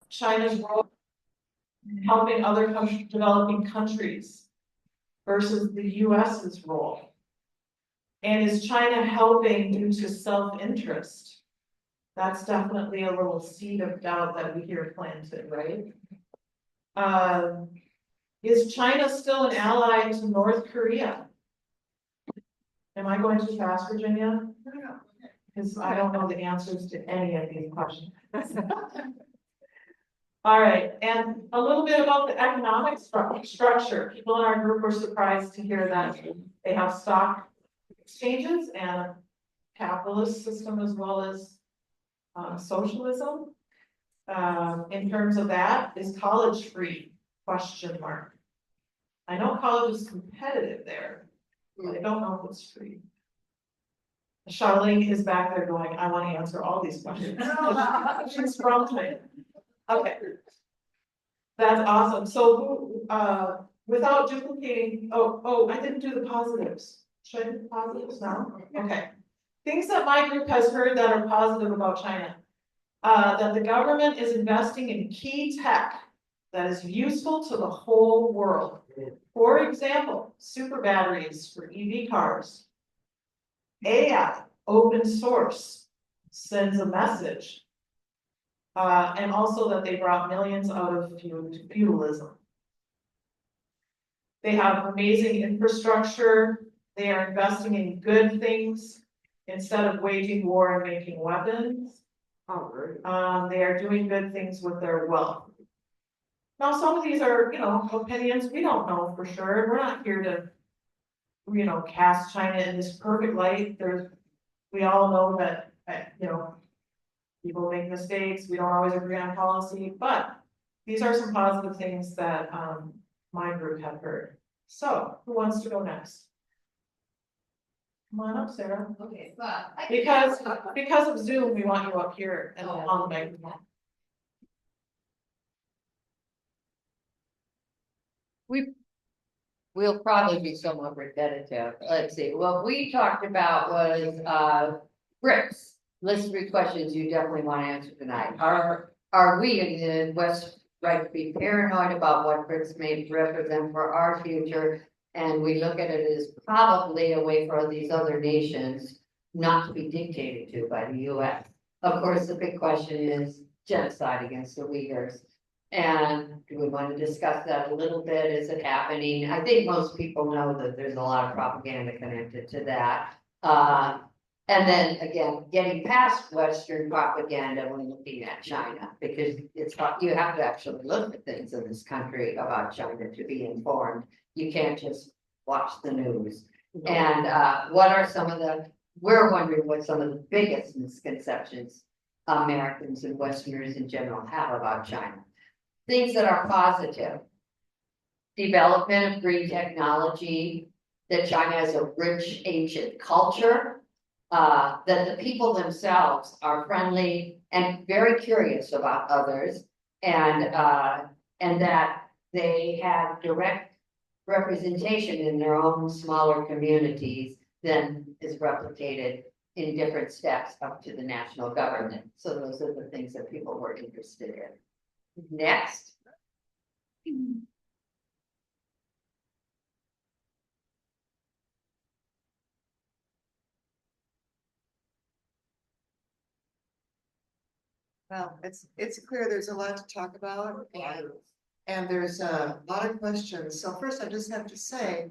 China's role in helping other developing countries versus the US's role? And is China helping due to self-interest? That's definitely a little seed of doubt that we hear planted, right? Is China still an ally to North Korea? Am I going too fast, Virginia? No. Because I don't know the answers to any of these questions. All right, and a little bit about the economic structure. People in our group were surprised to hear that they have stock exchanges and a capitalist system as well as socialism. In terms of that, is college free? Question mark. I know college is competitive there, but I don't know if it's free. Charlene is back there going, I want to answer all these questions. She's from China. Okay. That's awesome. So without duplicating, I didn't do the positives. Should I do the positives now? Okay. Things that my group has heard that are positive about China. That the government is investing in key tech that is useful to the whole world. For example, super batteries for EV cars. AI, open source, sends a message. And also that they brought millions out of feudalism. They have amazing infrastructure. They are investing in good things instead of waging war and making weapons. They are doing good things with their wealth. Now, some of these are, opinions we don't know for sure. We're not here to, cast China in this perfect light. We all know that, people make mistakes. We don't always agree on policy, but these are some positive things that my group have heard. So, who wants to go next? Come on up, Sarah. Okay, but because of Zoom, we want you up here and on the microphone. We'll probably be somewhat repetitive. Let's see, what we talked about was BRICS. List 3 questions you definitely want to answer tonight. Are we in the West right to be paranoid about what BRICS may represent for our future? And we look at it as probably a way for these other nations not to be dictated to by the US. Of course, the big question is genocide against the Uyghurs. And do we want to discuss that a little bit? Is it happening? I think most people know that there's a lot of propaganda connected to that. And then again, getting past Western propaganda when looking at China, because you have to actually look at things in this country about China to be informed. You can't just watch the news. No. And we're wondering what some of the biggest misconceptions Americans and Westerners in general have about China. Things that are positive. Development of green technology, that China has a rich ancient culture, that the people themselves are friendly and very curious about others, and that they have direct representation in their own smaller communities than is replicated in different steps up to the national government. So those are the things that people were interested in. Next. well, it's clear there's a lot to talk about, and there's a lot of questions. So first, I just have to say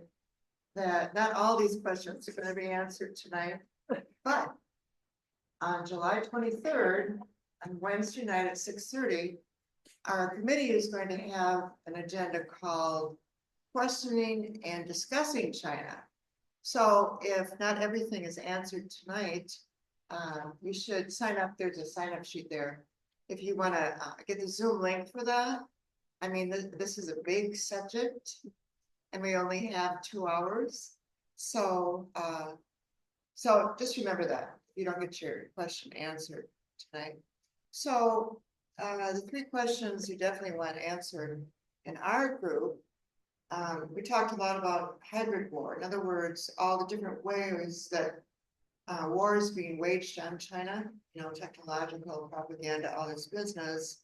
that not all these questions are going to be answered tonight, but on July 23rd, on Wednesday night at 6:30, our committee is going to have an agenda called Questioning and Discussing China. So if not everything is answered tonight, you should sign up. There's a sign up sheet there. If you want to get the Zoom link for that. I mean, this is a big subject and we only have 2 hours. So, just remember that you don't get your question answered tonight. So the 3 questions you definitely want answered in our group. We talked a lot about hybrid war. In other words, all the different ways that war is being waged on China, technological propaganda, all this business.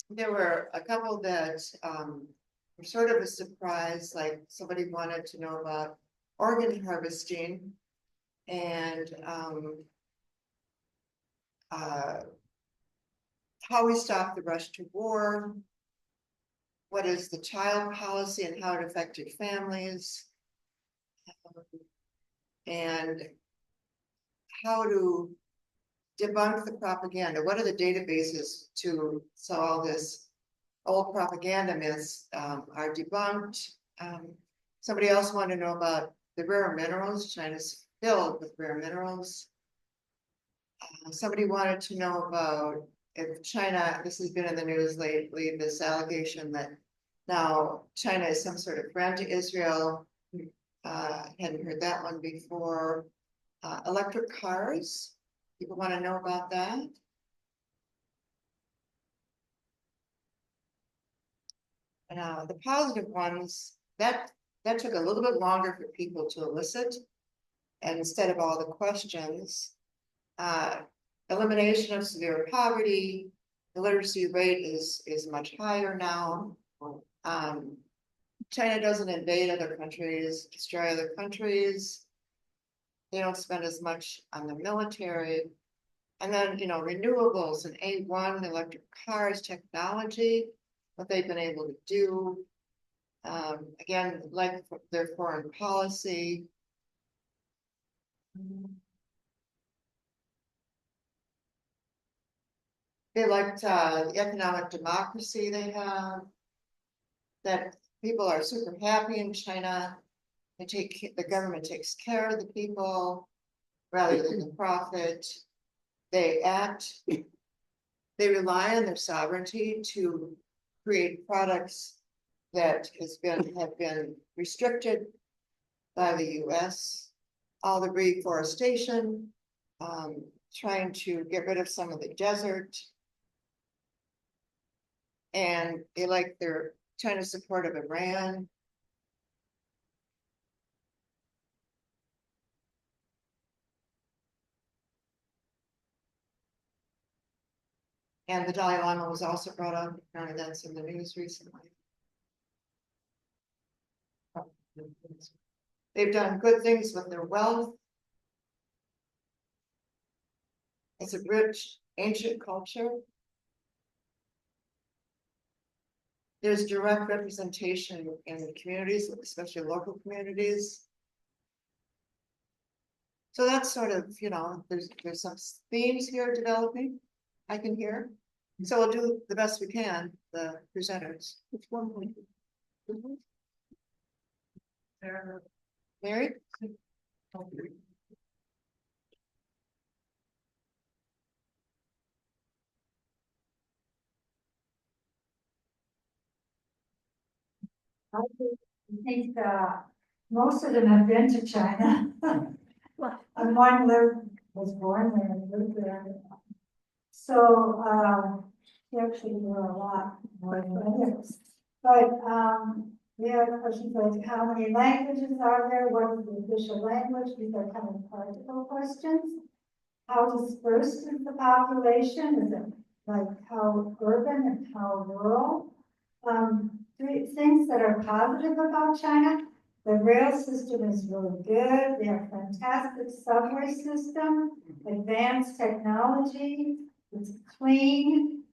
there were a couple that, were sort of a surprise, like somebody wanted to know about organ harvesting. And, how we stop the rush to war. What is the child policy and how it affected families? And how to debunk the propaganda? What are the databases so all this old propaganda myths are debunked? Somebody else wanted to know about the rare minerals. China's filled with rare minerals. Somebody wanted to know about if China, this has been in the news lately, this allegation that now China is some sort of friend to Israel. Hadn't heard that one before. Electric cars, people want to know about that. Now, the positive ones, that took a little bit longer for people to elicit. And instead of all the questions, elimination of severe poverty, the literacy rate is much higher now. China doesn't invade other countries, destroy other countries. They don't spend as much on the military. And then, renewables and A1, electric cars, technology, what they've been able to do. Again, like their foreign policy. They liked the economic democracy they have. That people are super happy in China. The government takes care of the people rather than the profit. They rely on their sovereignty to create products that have been restricted by the US. All the reforestation, trying to get rid of some of the desert. And they like their China's support of Iran. And the Dalai Lama was also brought up, apparently that's in the news recently. They've done good things with their wealth. It's a rich, ancient culture. There's direct representation in the communities, especially local communities. So that's sort of, there's some themes here developing, I can hear. So we'll do the best we can, the presenters. Which one will you? Mary? I think most of them have been to China. And one was born there and lived there. So he actually knew a lot more than others. But we have questions like how many languages are there? What is the official language? These are kind of practical questions. How dispersed is the population? Is it like how urban and how rural? Three things that are positive about China. The rail system is really good. They have fantastic subway system, advanced technology. It's clean.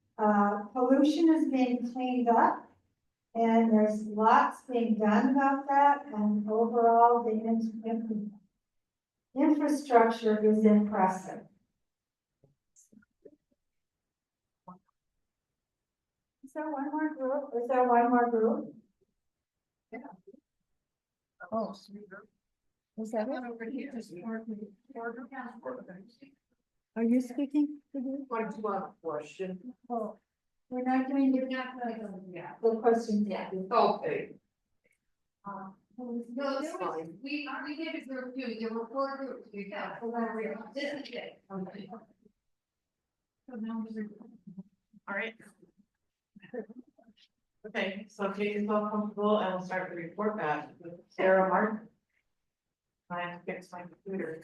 Pollution is being cleaned up. And there's lots being done about that. And overall, the infrastructure is impressive. Is there one more group? Is there one more group? Yeah. Oh. Is that it? Over here. Are you speaking? Like one question. Oh, we're not doing the questions yet. Okay. No, there was, we did a group too, there were 4 groups, we got, this is it. Okay. All right. Okay, so make yourself comfortable and we'll start the report back with Sarah Martin. I have to fix my computer.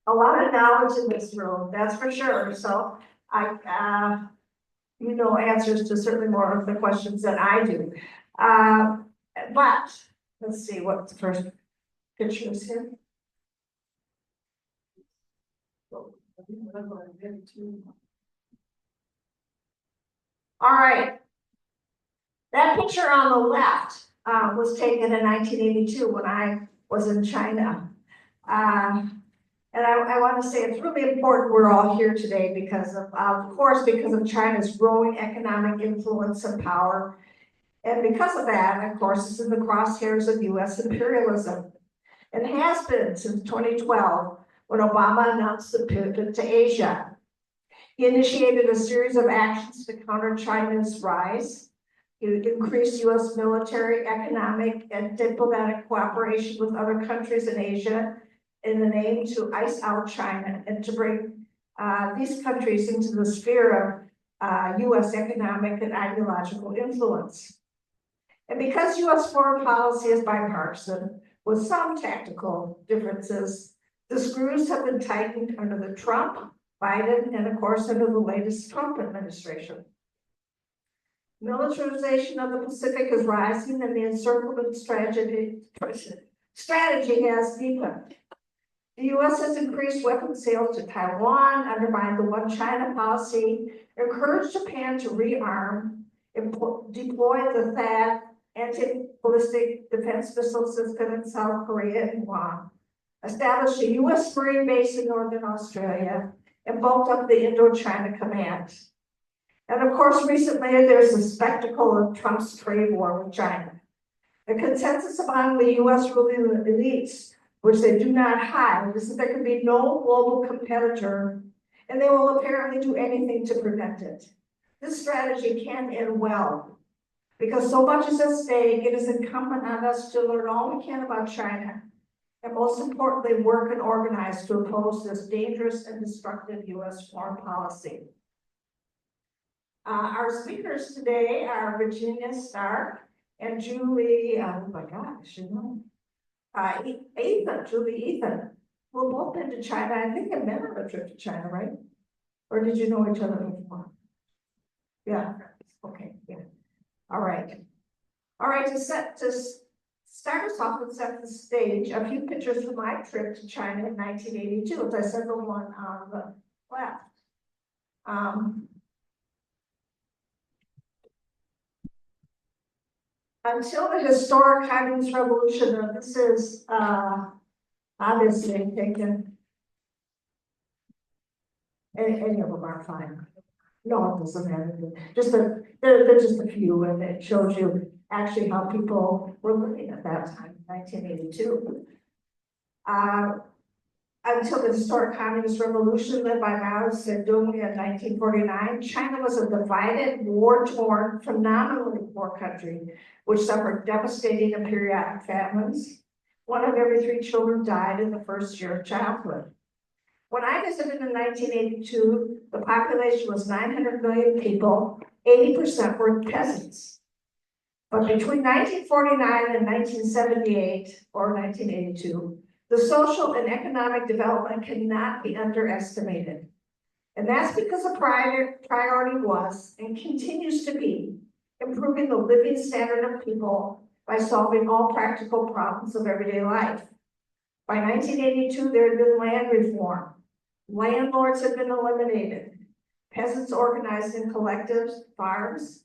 a lot of knowledge in this room, that's for sure, so you know answers to certainly more of the questions than I do. But, let's see, what's the first picture is here? All right. That picture on the left, was taken in 1982 when I was in China. And I want to say it's really important we're all here today because of course, because of China's growing economic influence and power. And because of that, of course, it's in the crosshairs of US imperialism. And has been since 2012, when Obama announced the pivot to Asia. He initiated a series of actions to counter China's rise. He increased US military, economic, and diplomatic cooperation with other countries in Asia in an aim to ice out China and to bring these countries into the sphere of US economic and ideological influence. And because US foreign policy is bipartisan, with some tactical differences, the screws have been tightened under the Trump, Biden, and of course under the latest Trump administration. Militarization of the Pacific is rising and the encirclement strategy has deepened. The US has increased weapons sales to Taiwan, undermined the One China policy, encouraged Japan to rearm, deploy the THAAD anti-ballistic defense missile system in South Korea and Guam, established a US Marine base in Northern Australia, and bulked up the Indo-China Command. And of course, recently there's the spectacle of Trump's trade war with China. The consensus among the US ruling elites, which they do not hide, is that there can be no global competitor, and they will apparently do anything to prevent it. This strategy can end well. Because so much is at stake, it is incumbent on us to learn all we can about China, and most importantly, work and organize to oppose this dangerous and destructive US foreign policy. Our speakers today are Virginia Stark and Julie, oh my gosh, you know, Julie Ethan, who both been to China. I think I met on a trip to China, right? Or did you know each other before? Yeah, okay, yeah. All right, to start us off and set the stage, a few pictures from my trip to China in 1982, as I said, the one on the left. Until the historic Chinese Revolution, and this is obviously taken, any of them are fine. No, it doesn't matter. They're just a few, and it shows you actually how people were living at that time, 1982. Until the historic Communist Revolution led by Mao Zedong in 1949, China was a divided, war-torn, phenomenally poor country, which suffered devastating and periodic famines. 1 of every 3 children died in the first year of childhood. When I visited in 1982, the population was 900 million people, 80% were peasants. But between 1949 and 1978, or 1982, the social and economic development cannot be underestimated. And that's because the priority was, and continues to be, improving the living standard of people by solving all practical problems of everyday life. By 1982, there had been land reform. Landlords had been eliminated. Peasants organized in collectives, farms,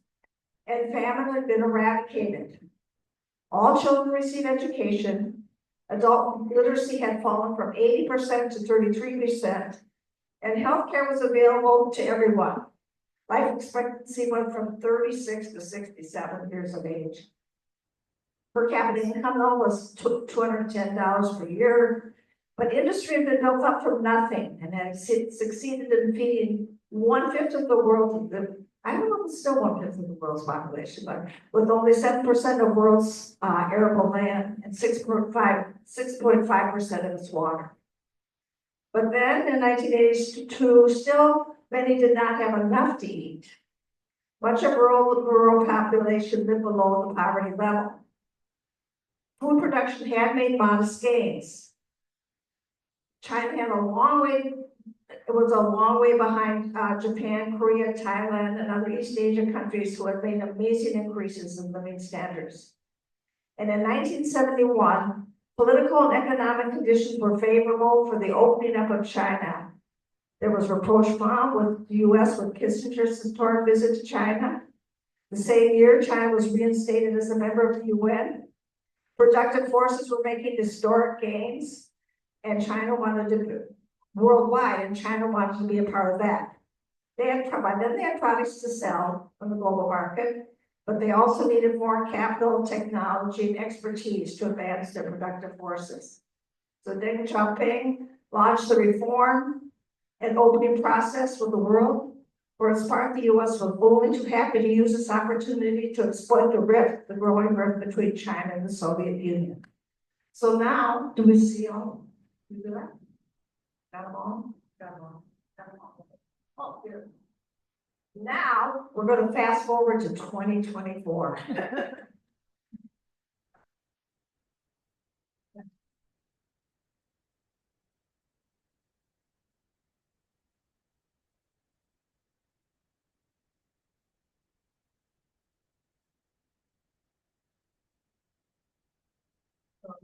and famine had been eradicated. All children received education. Adult literacy had fallen from 80% to 33%, and healthcare was available to everyone. Life expectancy went from 36 to 67 years of age. Per capita income, though, was $210 per year, but industry had been built up from nothing and had succeeded in feeding 1/5 of the world. I don't know if it's still 1/5 of the world's population, but with only 7% of world's arable land and 6.5% of its water. But then in 1982, still many did not have enough to eat. Much of rural population lived below the poverty level. Food production had made modest gains. China had a long way, it was a long way behind Japan, Korea, Thailand, and other East Asian countries who had made amazing increases in living standards. And in 1971, political and economic conditions were favorable for the opening up of China. There was rapprochement with the US with Kissinger's historic visit to China. The same year, China was reinstated as a member of the UN. Productive forces were making historic gains, and China wanted to, worldwide, and China wanted to be a part of that. By then they had products to sell on the global market, but they also needed more capital, technology, and expertise to advance their productive forces. So Deng Xiaoping launched the reform and opening process with the world. For its part, the US was only too happy to use this opportunity to exploit the growing rift between China and the Soviet Union. So now, do we see all? You do that? Got them all? Got them all? Got them all? Oh, here. Now, we're gonna fast forward to 2024.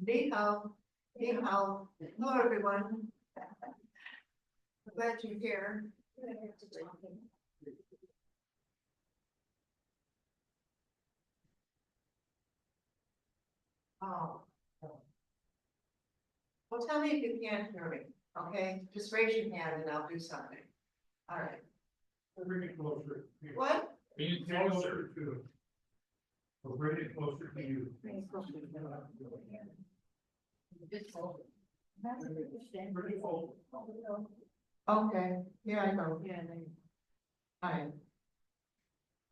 Ni hao, ni hao. Hello, everyone. I'm glad you're here. Oh. Well, tell me if you can't hear me, okay? Just raise your hand and I'll do something. All right. Bring it closer. What? Bring it closer to. Or bring it closer to you. Bring it closer. Okay, here I go. Hi.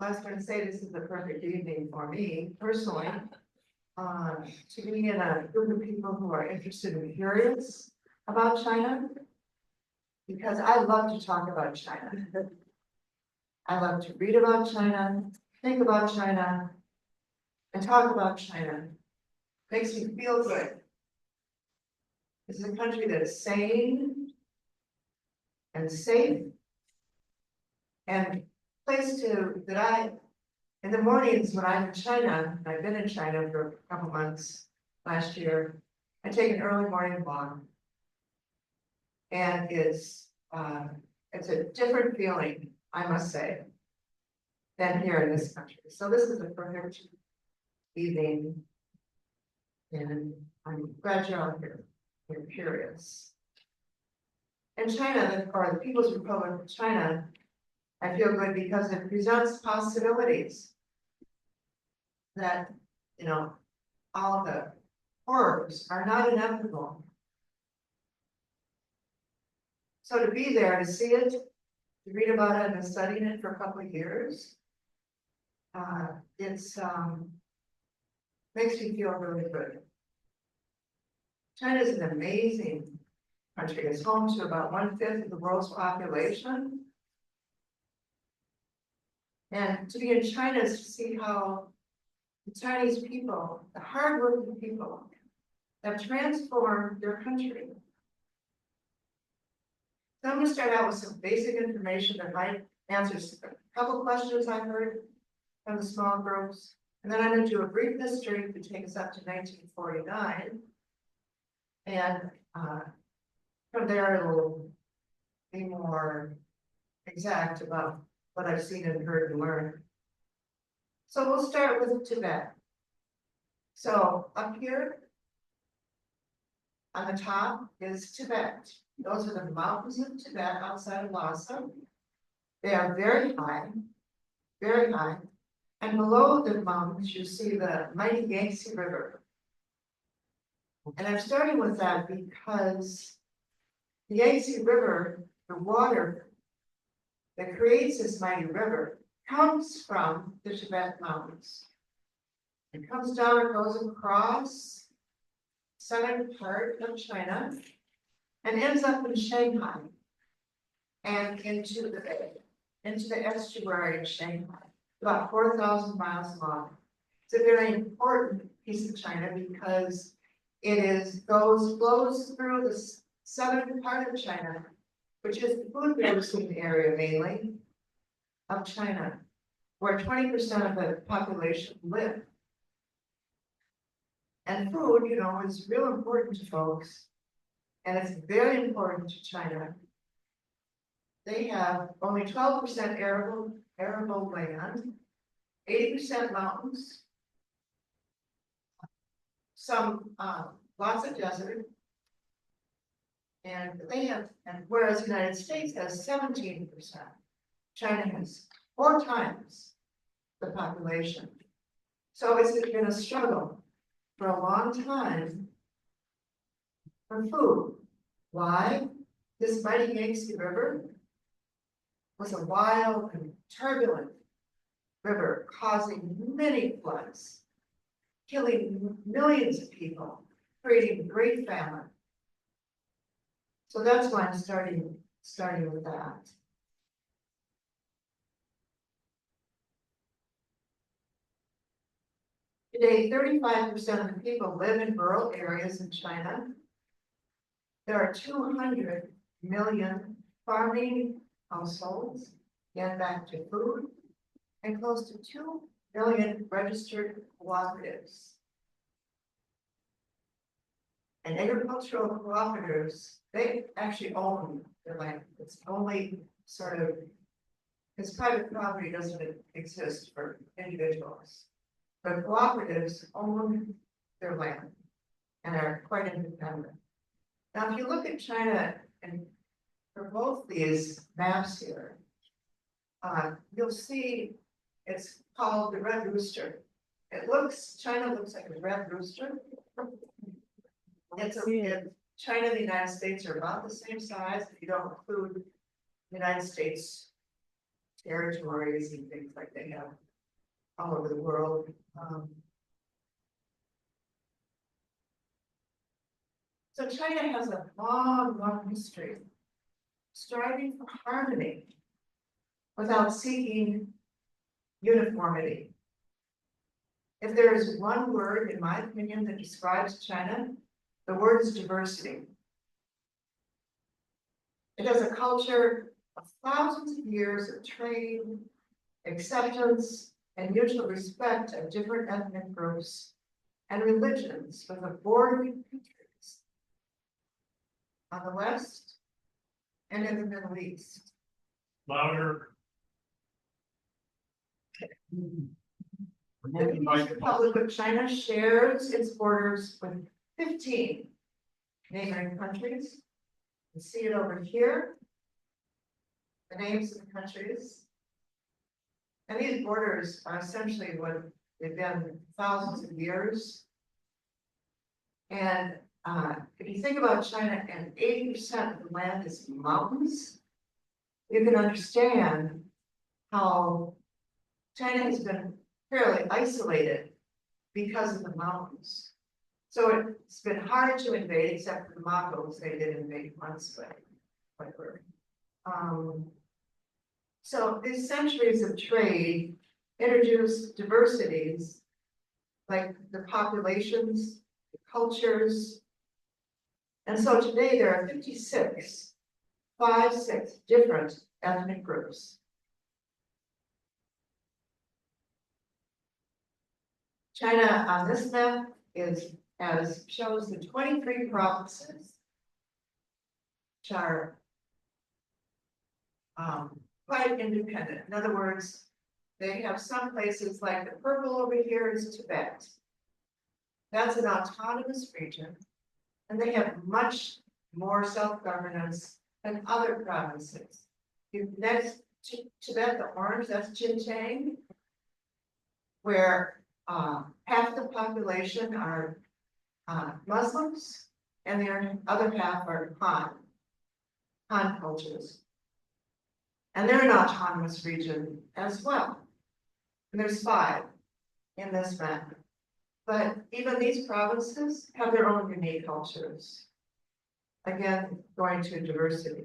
I was gonna say this is the perfect evening for me personally. To be in a group of people who are interested and curious about China. Because I love to talk about China. I love to read about China, think about China, and talk about China. Makes me feel good. This is a country that is sane and safe and place to in the mornings when I'm in China, and I've been in China for a couple months last year, I take an early morning walk. And it's a different feeling, I must say, than here in this country. So this is a perfect evening. And I'm glad you're all here. You're curious. And China, or the People's Republic of China, I feel good because it presents possibilities that, you know, all the horrors are not inevitable. So to be there, to see it, to read about it and studying it for a couple of years, it's makes me feel really good. China is an amazing country. It's home to about 1/5 of the world's population. And to be in China is to see how the Chinese people, the hardworking people, have transformed their country. So I'm going to start out with some basic information that might answer a couple questions I heard from the small groups. And then I'm going to do a brief history to take us up to 1949. And from there, it'll be more exact about what I've seen and heard and learned. So we'll start with Tibet. So up here on the top is Tibet. Those are the mountains of Tibet outside of Lhasa. They are very high, very high. And below the mountains, you see the mighty Yangtze River. And I'm starting with that because the Yangtze River, the water that creates this mighty river, comes from the Tibet Mountains. It comes down and goes across southern part of China and ends up in Shanghai and into the estuary of Shanghai, about 4,000 miles long. It's a very important piece of China because it flows through southern part of China, which is the food producing area mainly of China, where 20% of the population live. And food, you know, is real important to folks, and it's very important to China. They have only 12% arable land, 80% mountains, some, lots of desert. And they have, and whereas the United States has 17%, China has 4 times the population. So it's been a struggle for a long time for food. Why? This mighty Yangtze River was a wild and turbulent river causing many floods, killing millions of people, creating great famine. So that's why I'm starting with that. Today, 35% of the people live in rural areas in China. There are 200 million farming households, again back to food, and close to 2 million registered cooperatives. And agricultural cooperatives, they actually own their land. It's only sort of, because private property doesn't exist for individuals. But cooperatives own their land and are quite independent. Now, if you look at China, and for both these maps here, you'll see it's called the red rooster. China looks like a red rooster. China and the United States are about the same size if you don't include the United States territories and things like they have all over the world. So China has a long, long history striving for harmony without seeking uniformity. If there is one word, in my opinion, that describes China, the word is diversity. It has a culture of thousands of years of trade, acceptance, and mutual respect of different ethnic groups and religions with a bordering countries on the West and in the Middle East. Louder. The People's Republic of China shares its borders with 15 neighboring countries. You see it over here, the names of the countries. And these borders are essentially what they've been thousands of years. And if you think about China and 80% of the land is mountains, you can understand how China has been fairly isolated because of the mountains. So it's been hard to invade, except for the Mongols. They did invade once, but whatever. So these centuries of trade introduced diversities, like the populations, the cultures. And so today there are 56 different ethnic groups. China on this map shows the 23 provinces, which are quite independent. In other words, they have some places like the purple over here is Tibet. That's an autonomous region, and they have much more self-governance than other provinces. Next to Tibet, the orange, that's Xinjiang, where half the population are Muslims, and the other half are Han cultures. And they're an autonomous region as well. And there's 5 in this map. But even these provinces have their own unique cultures. Again, going to diversity.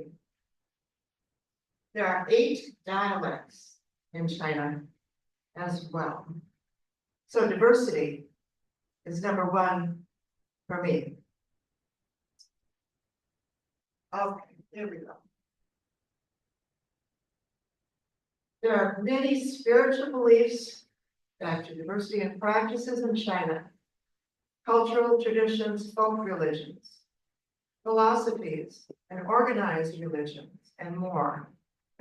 There are 8 dialects in China as well. So diversity is number 1 for me. Okay, there we go. There are many spiritual beliefs back to diversity and practices in China. Cultural traditions, folk religions, philosophies, and organized religions, and more.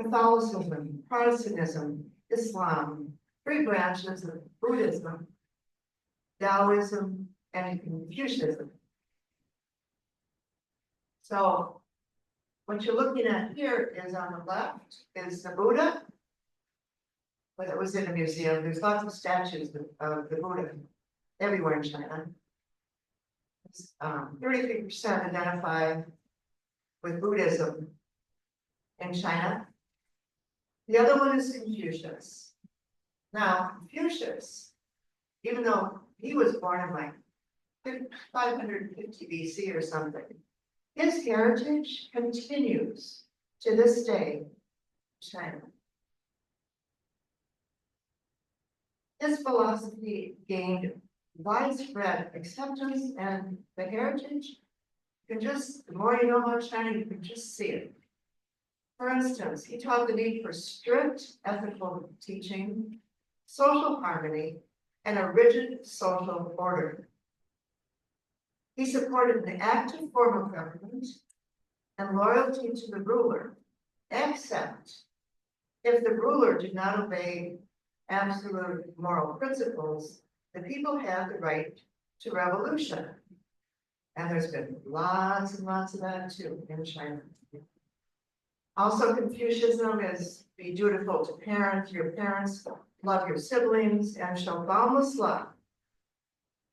Catholicism, Protestantism, Islam, three branches of Buddhism, Taoism, and Confucianism. So what you're looking at here is on the left is the Buddha. But it was in a museum. There's lots of statues of the Buddha everywhere in China. 33% identify with Buddhism in China. The other one is Confucius. Now, Confucius, even though he was born in like 550 BC or something, his heritage continues to this day in China. His philosophy gained widespread acceptance, and the heritage, you can just, the more you know about China, you can just see it. For instance, he taught the need for strict ethical teaching, social harmony, and a rigid social order. He supported an active form of government and loyalty to the ruler, except if the ruler did not obey absolute moral principles, the people have the right to revolution. And there's been lots and lots of that too in China. Also, Confucianism is be dutiful to your parents, love your siblings, and show boundless love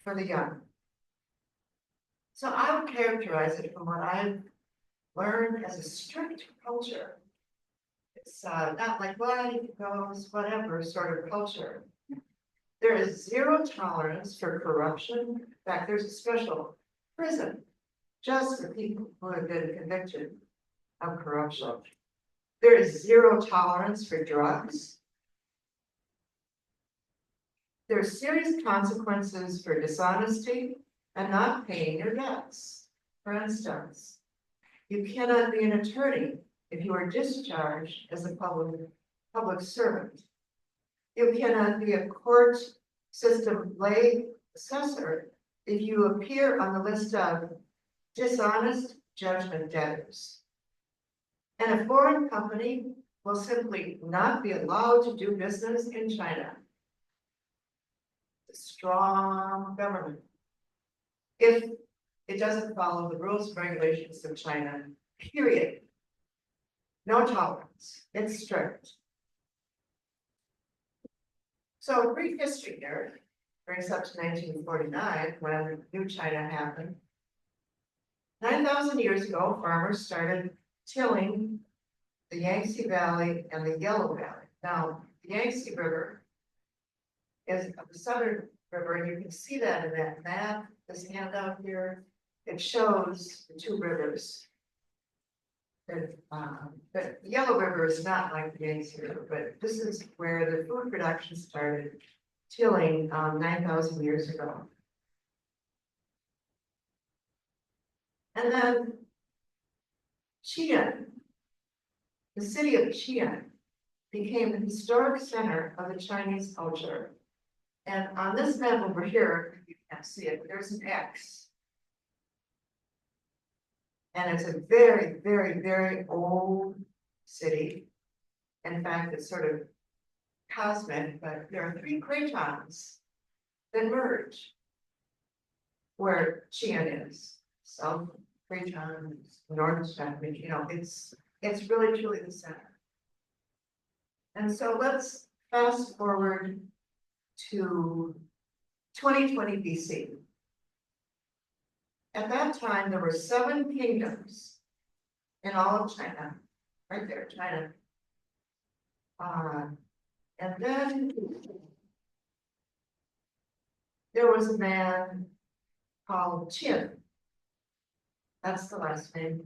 for the young. So I would characterize it from what I've learned as a strict culture. It's not like, well, it goes, whatever sort of culture. There is zero tolerance for corruption. In fact, there's a special prison just for people who have been convicted of corruption. There is zero tolerance for drugs. There are serious consequences for dishonesty and not paying your debts. For instance, you cannot be an attorney if you are discharged as a public servant. You cannot be a court system lay assessor if you appear on the list of dishonest judgment debtors. And a foreign company will simply not be allowed to do business in China. A strong government. If it doesn't follow the rules and regulations of China, period. No tolerance, it's strict. So brief history here brings up to 1949 when New China happened. 9,000 years ago, farmers started tilling the Yangtze Valley and the Yellow Valley. Now, the Yangtze River is the southern river, and you can see that in that map, this handout here. It shows the two rivers. The Yellow River is not like the Yangtze River, but this is where the food production started tilling 9,000 years ago. And then Qian, the city of Qian, became the historic center of the Chinese culture. And on this map over here, you can't see it, but there's an X. And it's a very, very, very old city. In fact, it's sort of cosmic, but there are three cratons that merge where Qian is. South Craton, North Craton, you know, it's really truly the center. And so let's fast forward to 2020 BC. At that time, there were 7 kingdoms in all of China, right there, China. And then there was a man called Qin. That's the last name.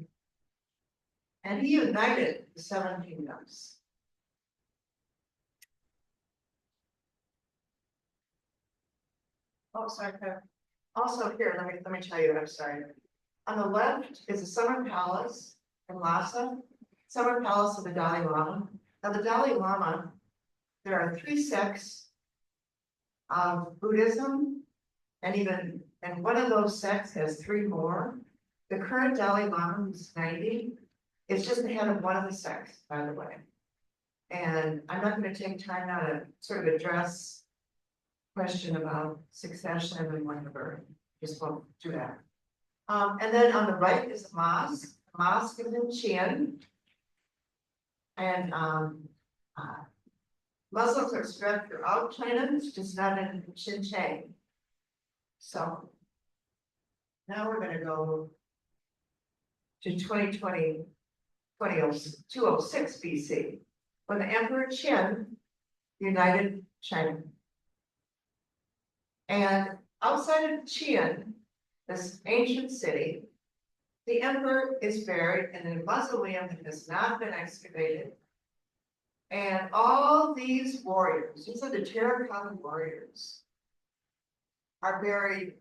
And he united the 7 kingdoms. Oh, sorry. Also here, let me tell you, I'm sorry. On the left is a summer palace in Lhasa, summer palace of the Dalai Lama. Now, the Dalai Lama, there are 3 sects of Buddhism, and one of those sects has 3 more. The current Dalai Lama, who's 90, is just the head of one of the sects, by the way. And I'm not gonna take time now to sort of address question about succession and whatever, just won't do that. And then on the right is a mosque. The mosque is in Qian. And Muslims are spread throughout China, it's just not in Xinjiang. So now we're gonna go to 206 BC, when the Emperor Qin united China. And outside of Qian, this ancient city, the emperor is buried in a mausoleum that has not been excavated. And all these warriors, these are the terracotta warriors, are buried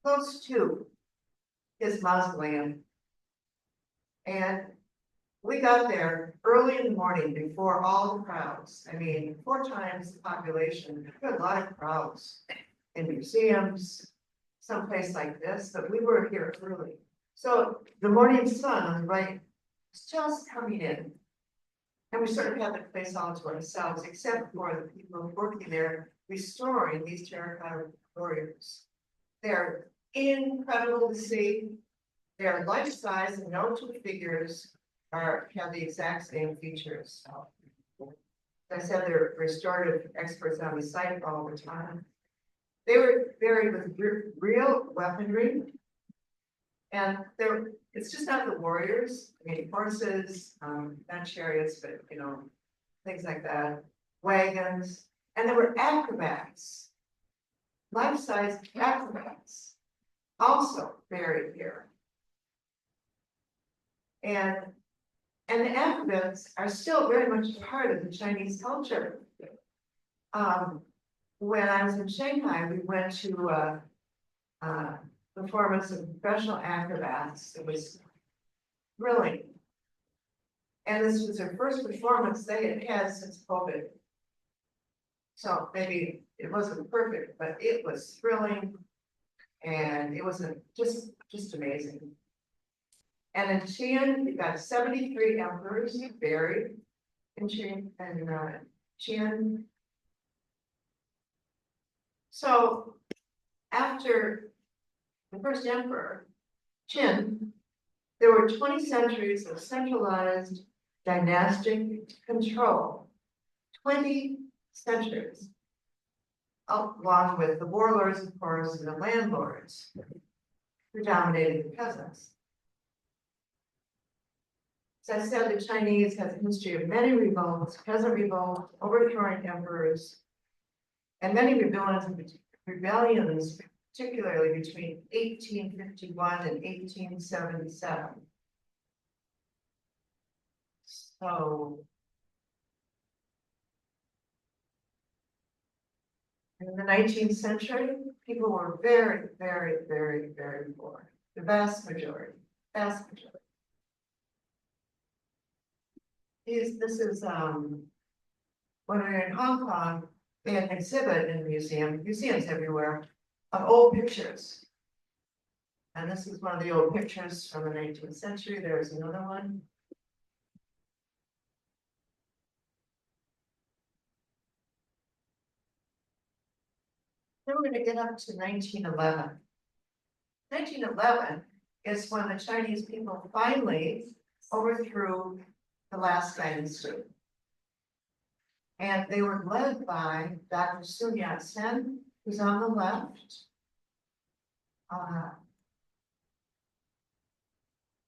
close to his mausoleum. And we got there early in the morning before all the crowds. I mean, 4 times the population, there were a lot of crowds in museums, someplace like this, but we were here early. So the morning sun on the right was just coming in. And we sort of had the place all to ourselves, except for the people working there, restoring these terracotta warriors. They're incredible to see. They're life size, and no 2 figures have the exact same features. So, as I said, they're restorative experts on the site all the time. They were buried with real weaponry. And it's just not the warriors, I mean, horses, not chariots, but things like that, wagons, and there were acrobats, life-size acrobats, also buried here. And the acrobats are still very much part of the Chinese culture. When I was in Shanghai, we went to a performance of professional acrobats. It was thrilling. And this was their first performance they had had since COVID. So maybe it wasn't perfect, but it was thrilling. And it was just amazing. And in Qian, we got 73 emperors buried in Qian. So after the first emperor, Qin, there were 20 centuries of centralized dynastic control. 20 centuries, along with the warlords, of course, and the landlords who dominated the peasants. As I said, the Chinese has a history of many revolts, peasant revolts, overthrowing emperors, and many rebellions, particularly between 1851 and 1877. So, in the 19th century, people were very, very, very, very poor. The vast majority. This is when we were in Hong Kong, they had an exhibit in the museums everywhere, of old pictures. And this is one of the old pictures from the 19th century. There's another one. Then we're going to get up to 1911. 1911 is when the Chinese people finally overthrew the last dynasty. And they were led by Dr. Sun Yat-sen, who's on the left.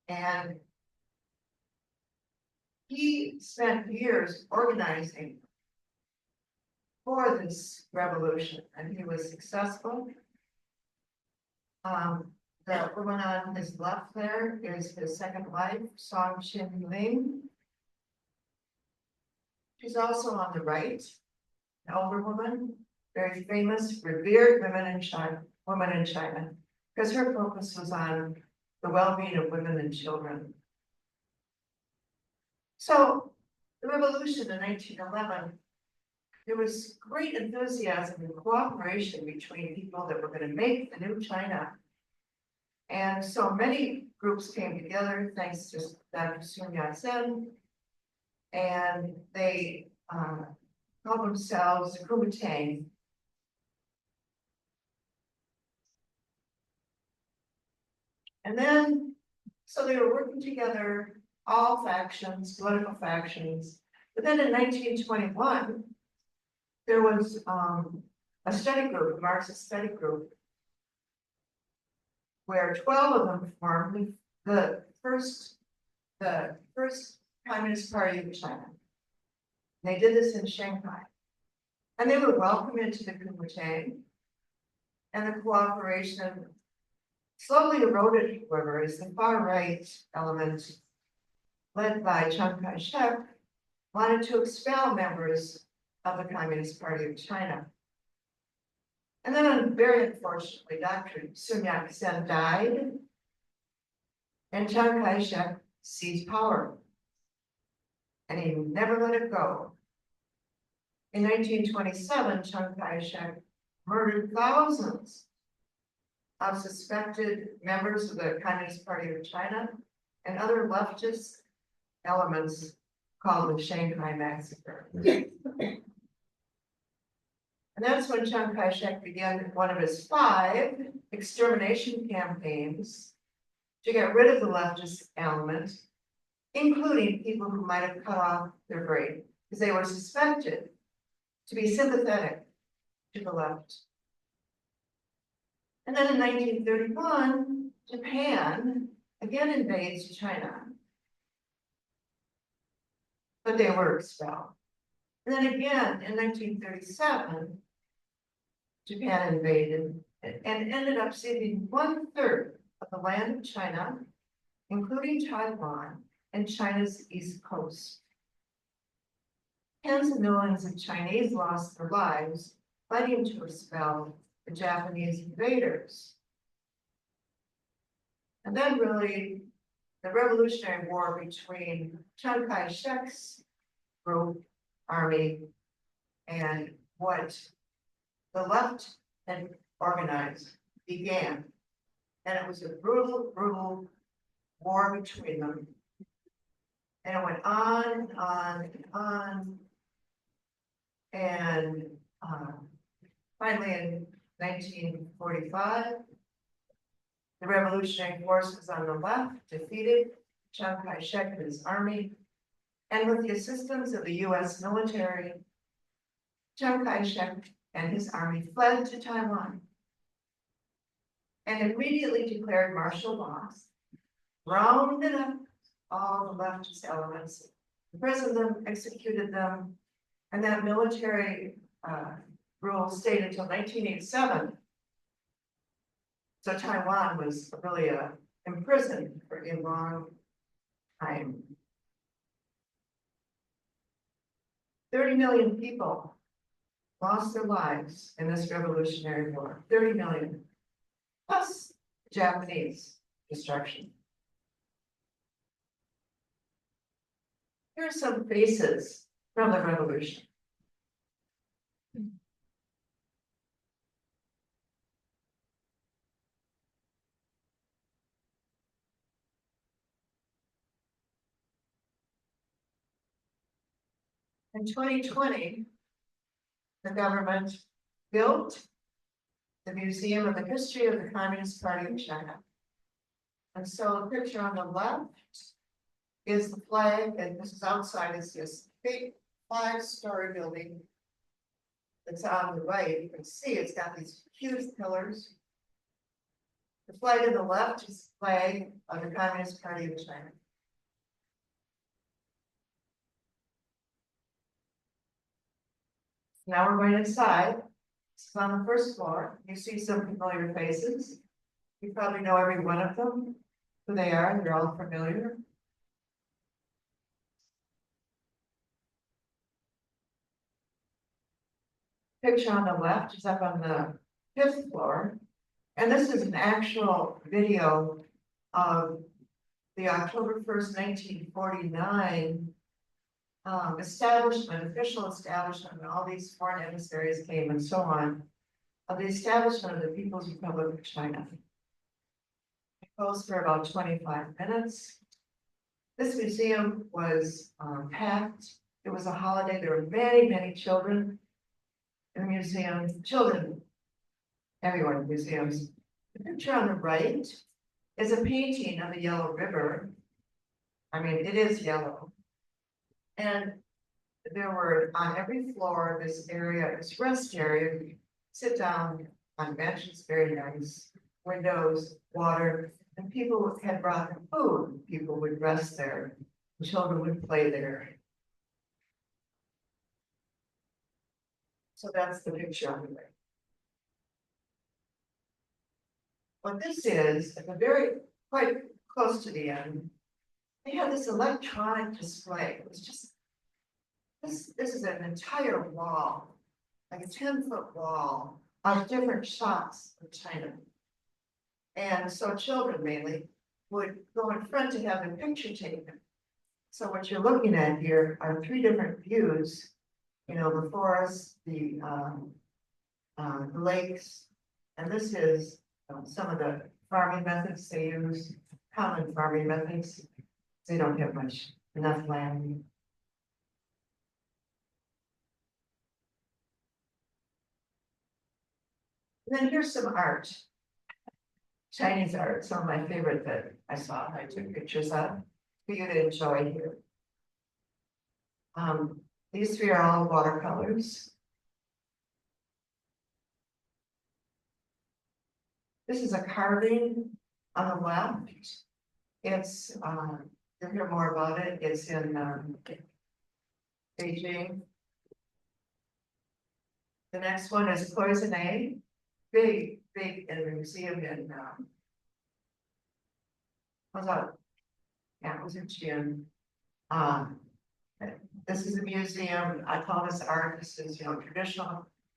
And he spent years organizing for this revolution, and he was successful. The woman on his left there is his second wife, Song Chin-ling. She's also on the right, an older woman, very famous, revered woman in China, because her focus was on the well-being of women and children. So the revolution in 1911, there was great enthusiasm and cooperation between people that were going to make the new China. And so many groups came together, thanks to Dr. Sun Yat-sen. And they called themselves the Kuomintang. And then, so they were working together, all factions, political factions. But then in 1921, there was a study group, a Marxist study group, where 12 of them formed the first Communist Party of China. They did this in Shanghai. And they were welcomed into the Kuomintang. And the cooperation slowly eroded, however, as the far right element, led by Chiang Kai-shek, wanted to expel members of the Communist Party of China. And then, very unfortunately, Dr. Sun Yat-sen died, and Chiang Kai-shek seized power. And he never let it go. In 1927, Chiang Kai-shek murdered thousands of suspected members of the Communist Party of China and other leftist elements called the Shanghai Massacre. And that's when Chiang Kai-shek began one of his 5 extermination campaigns to get rid of the leftist element, including people who might have cut off their brain, because they were suspected to be sympathetic to the left. And then in 1931, Japan again invades China, but they were expelled. And then again in 1937, Japan invaded and ended up ceding 1/3 of the land of China, including Taiwan and China's east coast. Tens of millions of Chinese lost their lives fighting to expel the Japanese invaders. And then really, the Revolutionary War between Chiang Kai-shek's group, army, and what the left had organized began. And it was a brutal, brutal war between them. And it went on and on and on. And finally in 1945, the revolutionary forces on the left defeated Chiang Kai-shek and his army. And with the assistance of the US military, Chiang Kai-shek and his army fled to Taiwan and immediately declared martial law, rounded up all the leftist elements, imprisoned them, executed them, and that military rule stayed until 1987. So Taiwan was really imprisoned for a long time. 30 million people lost their lives in this revolutionary war, 30 million, plus Japanese destruction. Here are some faces from the revolution. In 2020, the government built the Museum of the History of the Communist Party of China. And so the picture on the left is the flag, and this is outside, it's this big 5-story building. That's on the right, you can see it's got these huge pillars. The flag on the left is the flag of the Communist Party of China. Now we're going inside. It's on the first floor. You see some familiar faces. You probably know every one of them, who they are, you're all familiar. Picture on the left is up on the 5th floor. And this is an actual video of the October 1st, 1949 establishment, official establishment, and all these foreign emissaries came and so on, of the establishment of the People's Republic of China. It goes for about 25 minutes. This museum was packed. It was a holiday. There were many, many children in the museum, children everywhere in museums. The picture on the right is a painting of the Yellow River. I mean, it is yellow. And there were on every floor, this area, this rest area, you sit down on benches, very nice, windows, water, and people had brought them food. People would rest there, the children would play there. So that's the picture on the right. What this is, at the very, quite close to the end, they had this electronic display. It was just, this is an entire wall, like a 10-foot wall of different shots of China. And so children mainly would go in front to have a picture taken. So what you're looking at here are 3 different views, you know, the forest, the lakes, and this is some of the farming methods they use, common farming methods. They don't have enough land. And then here's some art. Chinese art, some of my favorite that I saw, I took pictures of, for you to enjoy here. These 3 are all watercolors. This is a carving on the left. It's, you'll hear more about it, it's in Beijing. The next one is Cloisonne, big in the museum in, what's that? Yeah, it was in June. This is a museum, I call this art, this is, you know,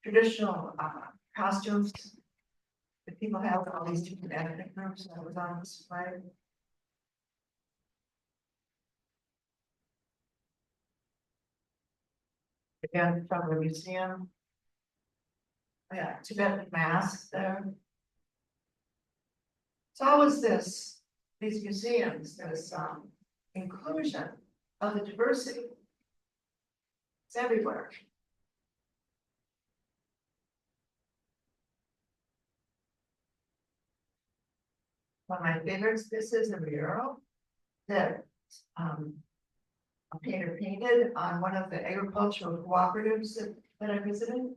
traditional costumes. that people have all these different ethnic groups that was on display. Again, from the museum. Yeah, Tibetan masks there. So how is this, these museums, this inclusion of the diversity? It's everywhere. One of my favorites, this is a mural that a painter painted on one of the agricultural cooperatives that I visited.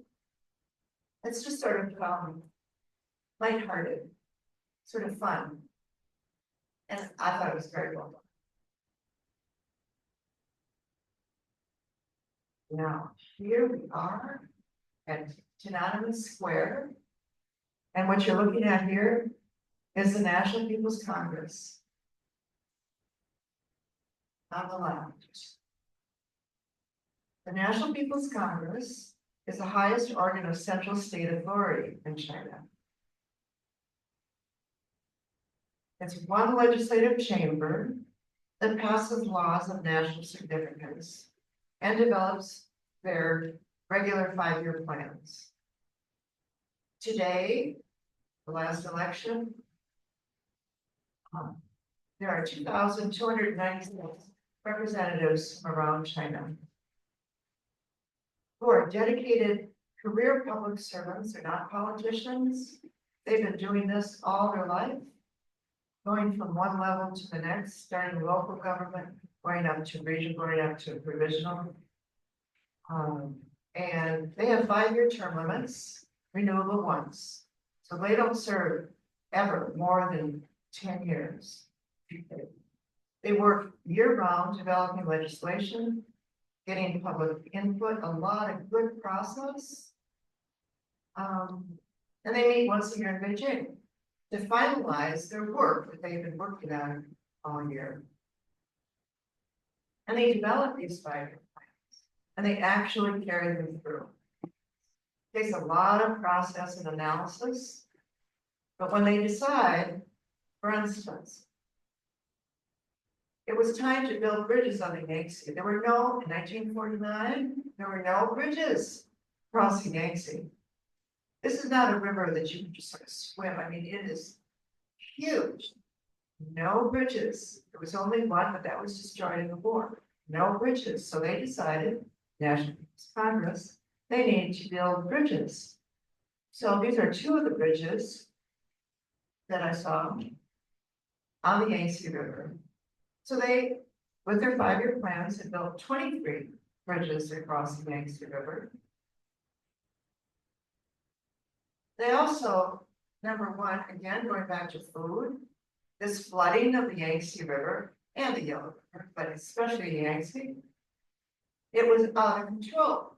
It's just sort of lighthearted, sort of fun. And I thought it was very well done. Now, here we are at Tiananmen Square. And what you're looking at here is the National People's Congress. On the left. The National People's Congress is the highest organ of central state authority in China. It's one legislative chamber that passes laws of national significance and develops their regular 5-year plans. Today, the last election, there are 2,296 representatives from around China who are dedicated career public servants. They're not politicians. They've been doing this all their life, going from one level to the next, starting local government, going up to region, going up to provisional. And they have 5-year term limits, renewable once. So they don't serve ever more than 10 years. They work year-round developing legislation, getting public input, a lot of good process. And they meet once a year in Beijing to finalize their work that they've been working on all year. And they develop these 5-year plans, and they actually carry them through. It takes a lot of process and analysis, but when they decide, for instance, it was time to build bridges on the Yangtze. There were no, in 1949, there were no bridges crossing Yangtze. This is not a river that you can just sort of swim. I mean, it is huge. No bridges. There was only one, but that was destroyed in the war. No bridges. So they decided, National Congress, they needed to build bridges. So these are two of the bridges that I saw on the Yangtze River. So they, with their 5-year plans, had built 23 bridges across the Yangtze River. They also, number one, again, going back to food, this flooding of the Yangtze River and the Yellow River, but especially the Yangtze, it was out of control.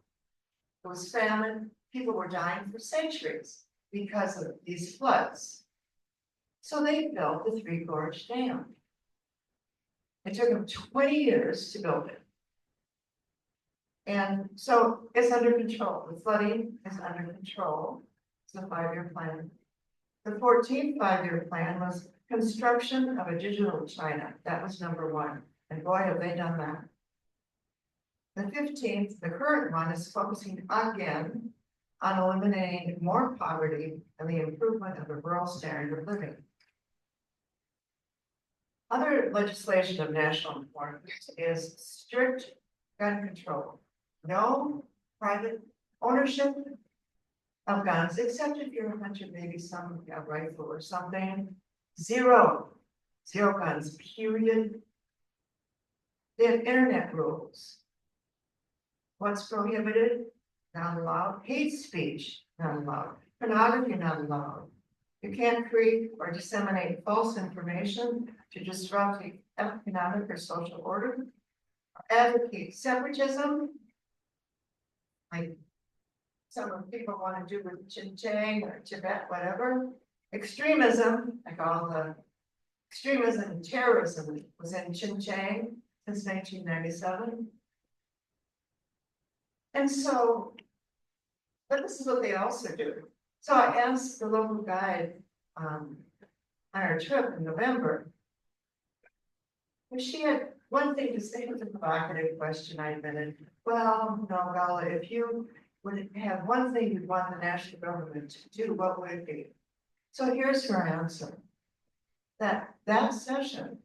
It was famine, people were dying for centuries because of these floods. So they built the Three Gorge Dam. It took them 20 years to build it. And so it's under control. The flooding is under control. It's a 5-year plan. The 14th 5-year plan was construction of a digital China. That was number one. And boy, have they done that. The 15th, the current one, is focusing again on eliminating more poverty and the improvement of the rural standard of living. Other legislation of national importance is strict gun control. No private ownership of guns, except if you're a hunter, maybe some a rifle or something. Zero guns, period. They have internet rules. What's prohibited? Not allowed. Hate speech, not allowed. Pornography, not allowed. You can't create or disseminate false information to disrupt the economic or social order. Advocate separatism, like some of the people want to do with Xinjiang or Tibet, whatever. Extremism, like all the extremism and terrorism was in Xinjiang since 1997. And so, but this is what they also do. So I asked the local guide on our trip in November, and she had one thing to say. It was a provocative question. I admitted, well, no, Gala, if you would have one thing you'd want the national government to do, what would it be? So here's her answer. That session,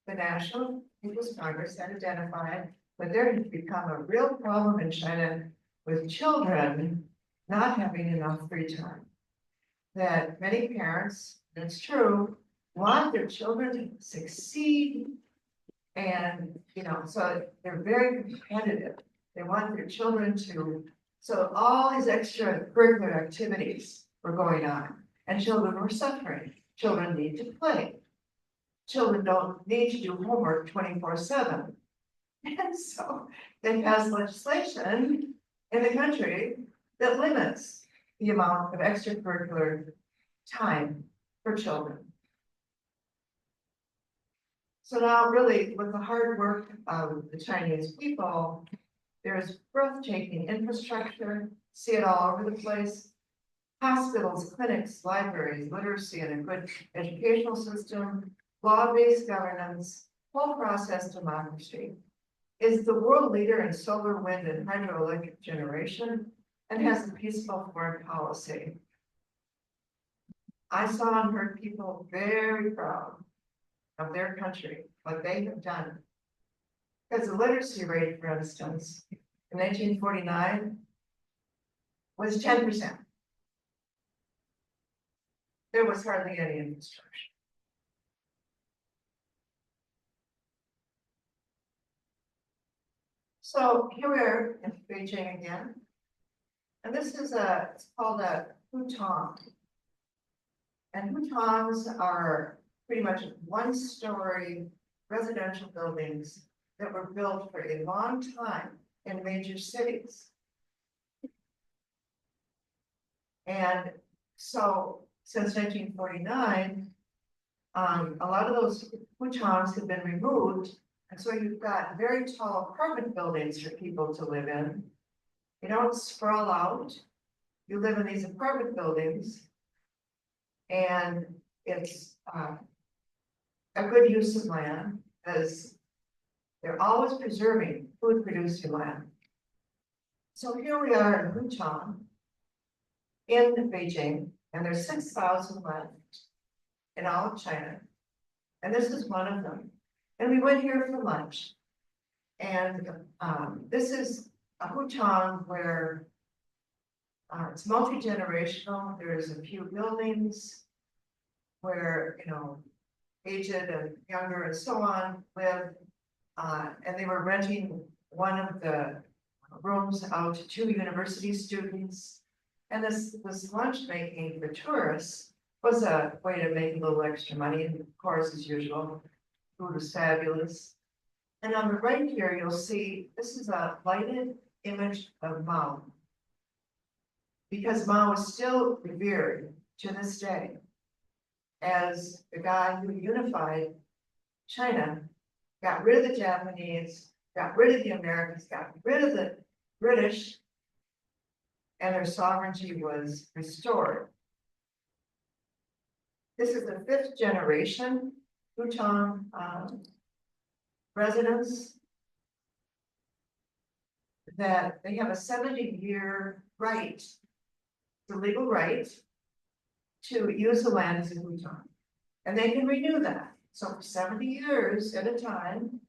the National People's Congress had identified that there had become a real problem in China with children not having enough free time. That many parents, and it's true, want their children to succeed. And, so they're very competitive. They want their children to, so all these extracurricular activities were going on and children were suffering. Children need to play. Children don't need to do homework 24/7. And so they passed legislation in the country that limits the amount of extracurricular time for children. So now really with the hard work of the Chinese people, there is breathtaking infrastructure, see it all over the place. Hospitals, clinics, libraries, literacy, and a good educational system, law-based governance, whole process democracy. Is the world leader in solar, wind, and hydroelectric generation, and has a peaceful foreign policy. I saw and heard people very proud of their country, what they have done. Because the literacy rate, for instance, in 1949 was 10%. There was hardly any infrastructure. So here we are in Beijing again. And this is it's called a hutong. And hutongs are pretty much one-story residential buildings that were built for a long time in major cities. And so since 1949, a lot of those hutongs have been removed. And so you've got very tall apartment buildings for people to live in. You don't sprawl out. You live in these apartment buildings. And it's a good use of land. because they're always preserving food producing land. So here we are in Bhutan, in Beijing, and there's 6,000 left in all of China. And this is one of them. And we went here for lunch. And this is a Bhutan where it's multi-generational. There's a few buildings where, you know, aged and younger and so on live. And they were renting one of the rooms out to 2 university students. And this lunch making for tourists was a way to make a little extra money. And of course, as usual, food was fabulous. And on the right here, you'll see, this is a lighted image of Mao. Because Mao is still revered to this day as the guy who unified China, got rid of the Japanese, got rid of the Americans, got rid of the British, and their sovereignty was restored. This is the 5th generation Bhutan residents, that they have a 70-year right, the legal right to use the land as a Bhutan. And they can renew that. So for 70 years at a time,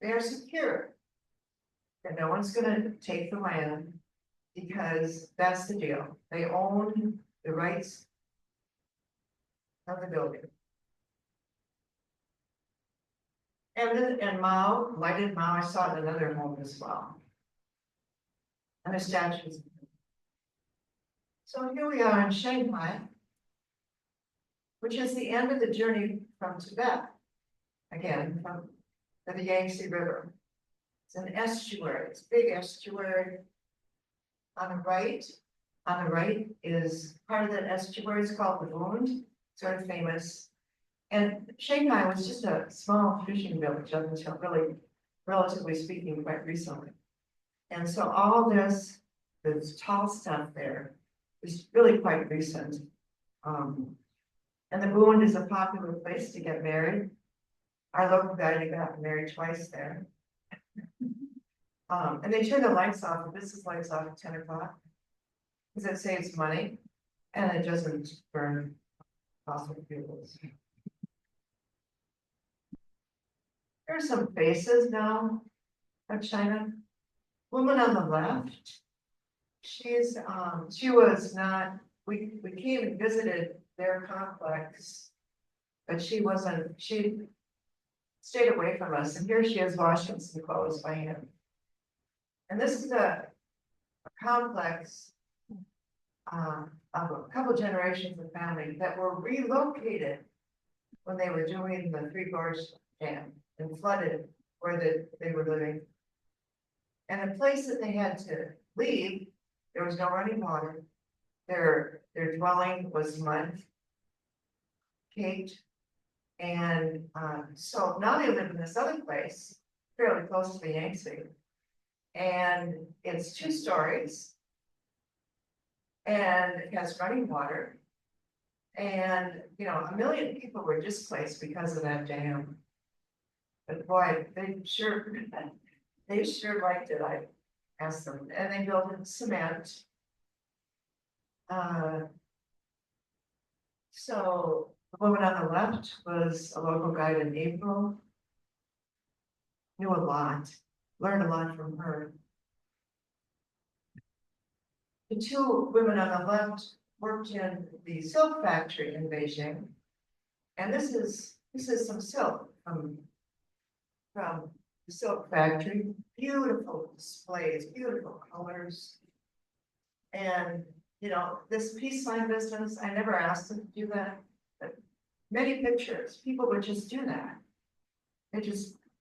they are secure. And no one's gonna take the land because that's the deal. They own the rights of the building. And Mao, lighted Mao, I saw it in another home as well. And the statues. So here we are in Shanghai, which is the end of the journey from Tibet. Again, from the Yangtze River. It's an estuary, it's a big estuary. On the right is part of that estuary, it's called the Bund, sort of famous. And Shanghai was just a small fishing village up until really, relatively speaking, quite recently. And so all this tall stuff there is really quite recent. And the Bund is a popular place to get married. Our local guy got married twice there. And they turn the lights off, the business lights off at 10 o'clock. Because it saves money and it doesn't burn fossil fuels. There are some faces now of China. Woman on the left, she was not, we came and visited their complex, but she stayed away from us. And here she is washing some clothes by hand. And this is a complex of a couple generations of family that were relocated when they were doing the Three Gorges Dam and flooded where they were living. And the place that they had to leave, there was no running water. Their dwelling was mud caked. And so now they live in this other place, fairly close to the Yangtze. And it's 2 stories. And it has running water. And, you know, 1 million people were displaced because of that dam. But boy, they sure liked it. I asked them, and they built it in cement. So the woman on the left was a local guide in April. Knew a lot, learned a lot from her. The 2 women on the left worked in the silk factory in Beijing. And this is some silk from the silk factory. Beautiful displays, beautiful colors. And, you know, this peace sign business, I never asked them to do that, but many pictures, people would just do that. And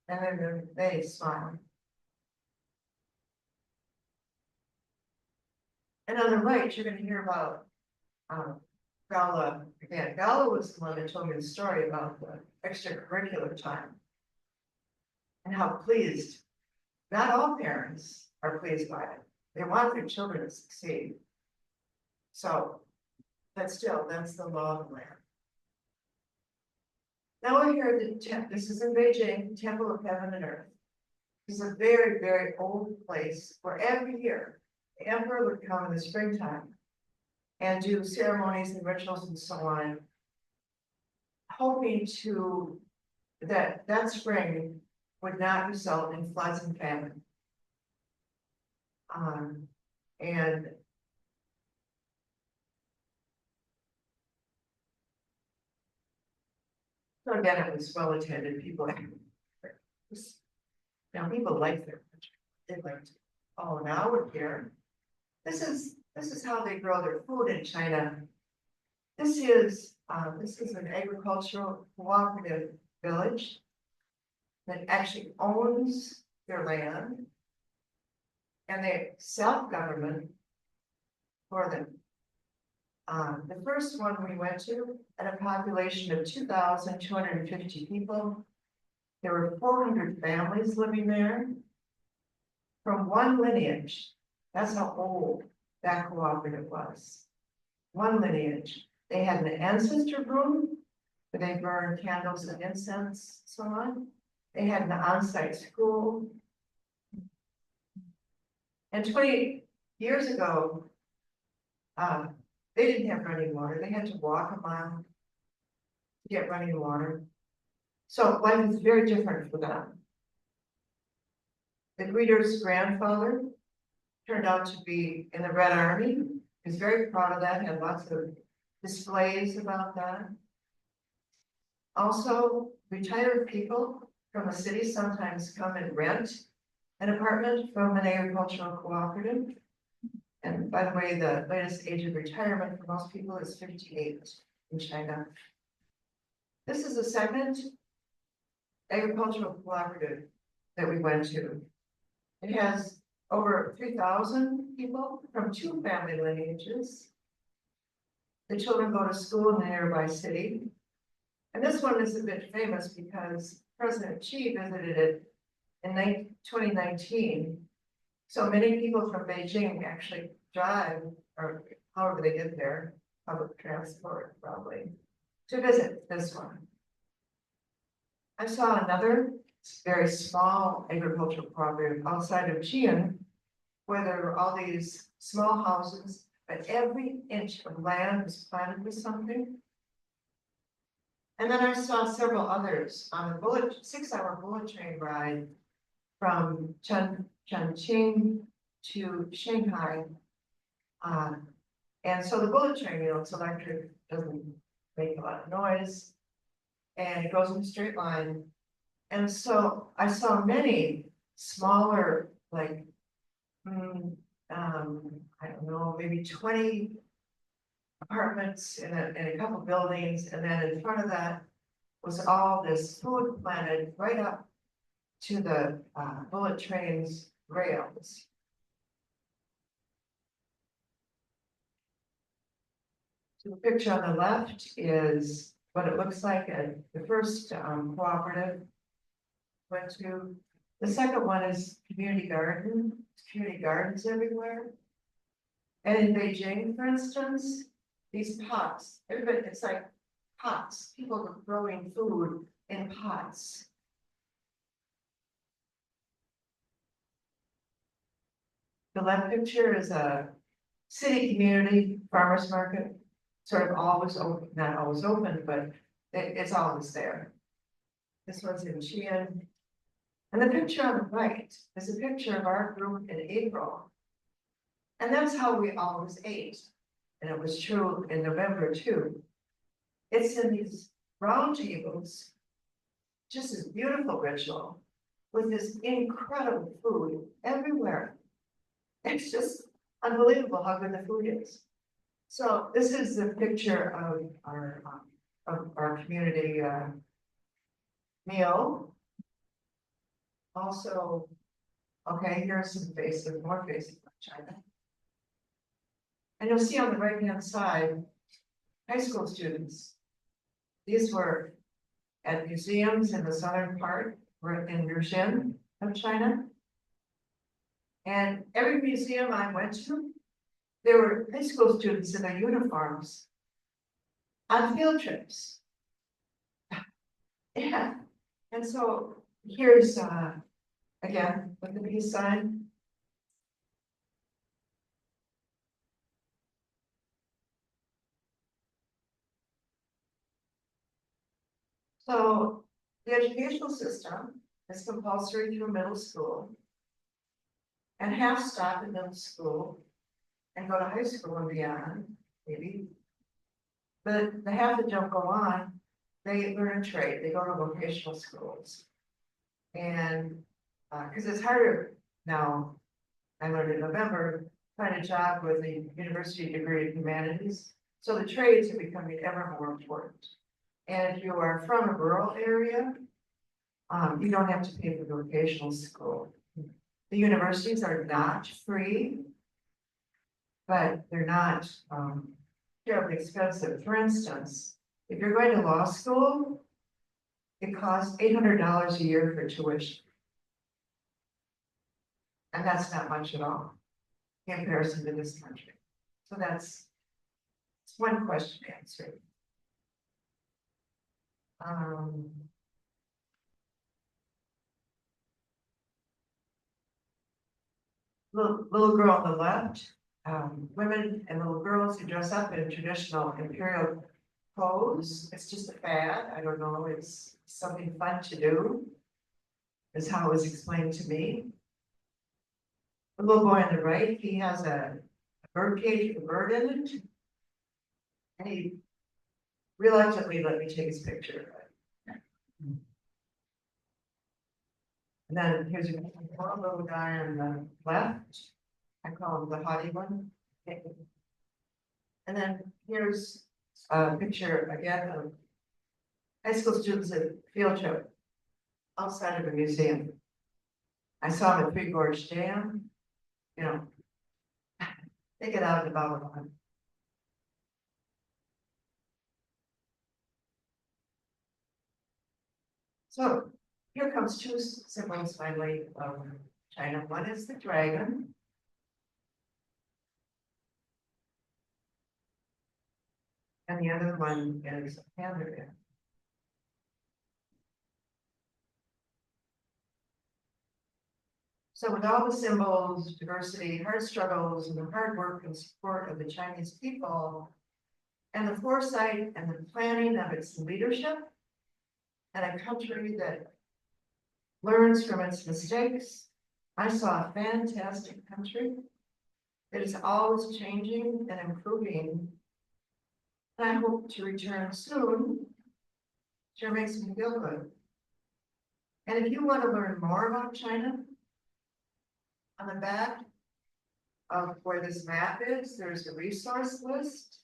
then they smile. And on the right, you're going to hear about Gala again. Gala was the one that told me the story about the extracurricular time and how pleased, not all parents are pleased by it. They want their children to succeed. So, but still, that's the law of the land. Now we're here at this is in Beijing, Temple of Heaven and Earth. It's a very, very old place where every year the emperor would come in the springtime and do ceremonies and rituals and so on, hoping that spring would not result in floods and famine. And so again, it was well attended, people. Now, people like their country, they liked, oh, now we're here. This is how they grow their food in China. This is an agricultural cooperative village that actually owns their land. And they self-government for them. The first one we went to at a population of 2,250 people. There were 400 families living there from one lineage. That's how old that cooperative was. One lineage. They had an ancestor room where they burned candles and incense, so on. They had an on-site school. And 20 years ago, they didn't have running water. They had to walk a mile to get running water. So life is very different for them. The greeter's grandfather turned out to be in the Red Army. He was very proud of that, had lots of displays about that. Also, retired people from the city sometimes come and rent an apartment from an agricultural cooperative. And by the way, the latest age of retirement for most people is 58 in China. This is the second agricultural cooperative that we went to. It has over 3,000 people from 2 family lineages. The children go to school in the nearby city. And this one is a bit famous because President Xi visited it in 2019. So many people from Beijing actually drive, or however they get there, public transport probably, to visit this one. I saw another very small agricultural cooperative outside of Xi'an, where there were all these small houses, but every inch of land was planted with something. And then I saw several others on a 6-hour bullet train ride from Chongqing to Shanghai. And so the bullet train, it's electric, doesn't make a lot of noise, and it goes in a straight line. And so I saw many smaller, like, I don't know, maybe 20 apartments in a couple buildings, and then in front of that was all this food planted right up to the bullet train's rails. So the picture on the left is what it looks like at the first cooperative went to. The second one is community garden. There's community gardens everywhere. And in Beijing, for instance, these pots, everybody, it's like pots. People are growing food in pots. The left picture is a city community farmers market, sort of always open, not always open, but it's always there. This one's in Xi'an. And the picture on the right is a picture of our group in April. And that's how we always ate. And it was true in November too. It's in these round tables, just this beautiful ritual with this incredible food everywhere. It's just unbelievable how good the food is. So this is the picture of our community meal. Also, okay, here's some faces, more faces of China. And you'll see on the right-hand side, high school students. These were at museums in the southern part, were in Yushan of China. And every museum I went to, there were high school students in their uniforms on field trips. Yeah, and so here's, again, with the peace sign. So the educational system is compulsory through middle school. And half stop in middle school and go to high school and beyond, maybe. But the half that don't go on, they learn a trade, they go to vocational schools. And, cause it's harder now, I learned in November, find a job with a university degree in humanities. So the trades are becoming ever more important. And if you are from a rural area, you don't have to pay for vocational school. The universities are not free, but they're not terribly expensive. For instance, if you're going to law school, it costs $800 a year for tuition. And that's not much at all in comparison to this country. So that's one question answered. Little girl on the left, women and little girls who dress up in traditional imperial clothes. It's just a fad. I don't know. It's something fun to do, is how it was explained to me. The little boy on the right, he has a bird cage with a bird in it. And he reluctantly let me take his picture. And then here's a little guy on the left. I call him the haughty one. And then here's a picture again of high school students at field trip outside of a museum. I saw them at Three Gorge Dam. You know, they get out and about a lot. So here comes two symbols finally of China. One is the dragon. And the other one is a panda. So with all the symbols, diversity, hard struggles, and the hard work and support of the Chinese people, and the foresight and the planning of its leadership, and a country that learns from its mistakes, I saw a fantastic country that is always changing and improving. And I hope to return soon. Sure makes me feel good. And if you want to learn more about China, on the back of where this map is, there's a resource list.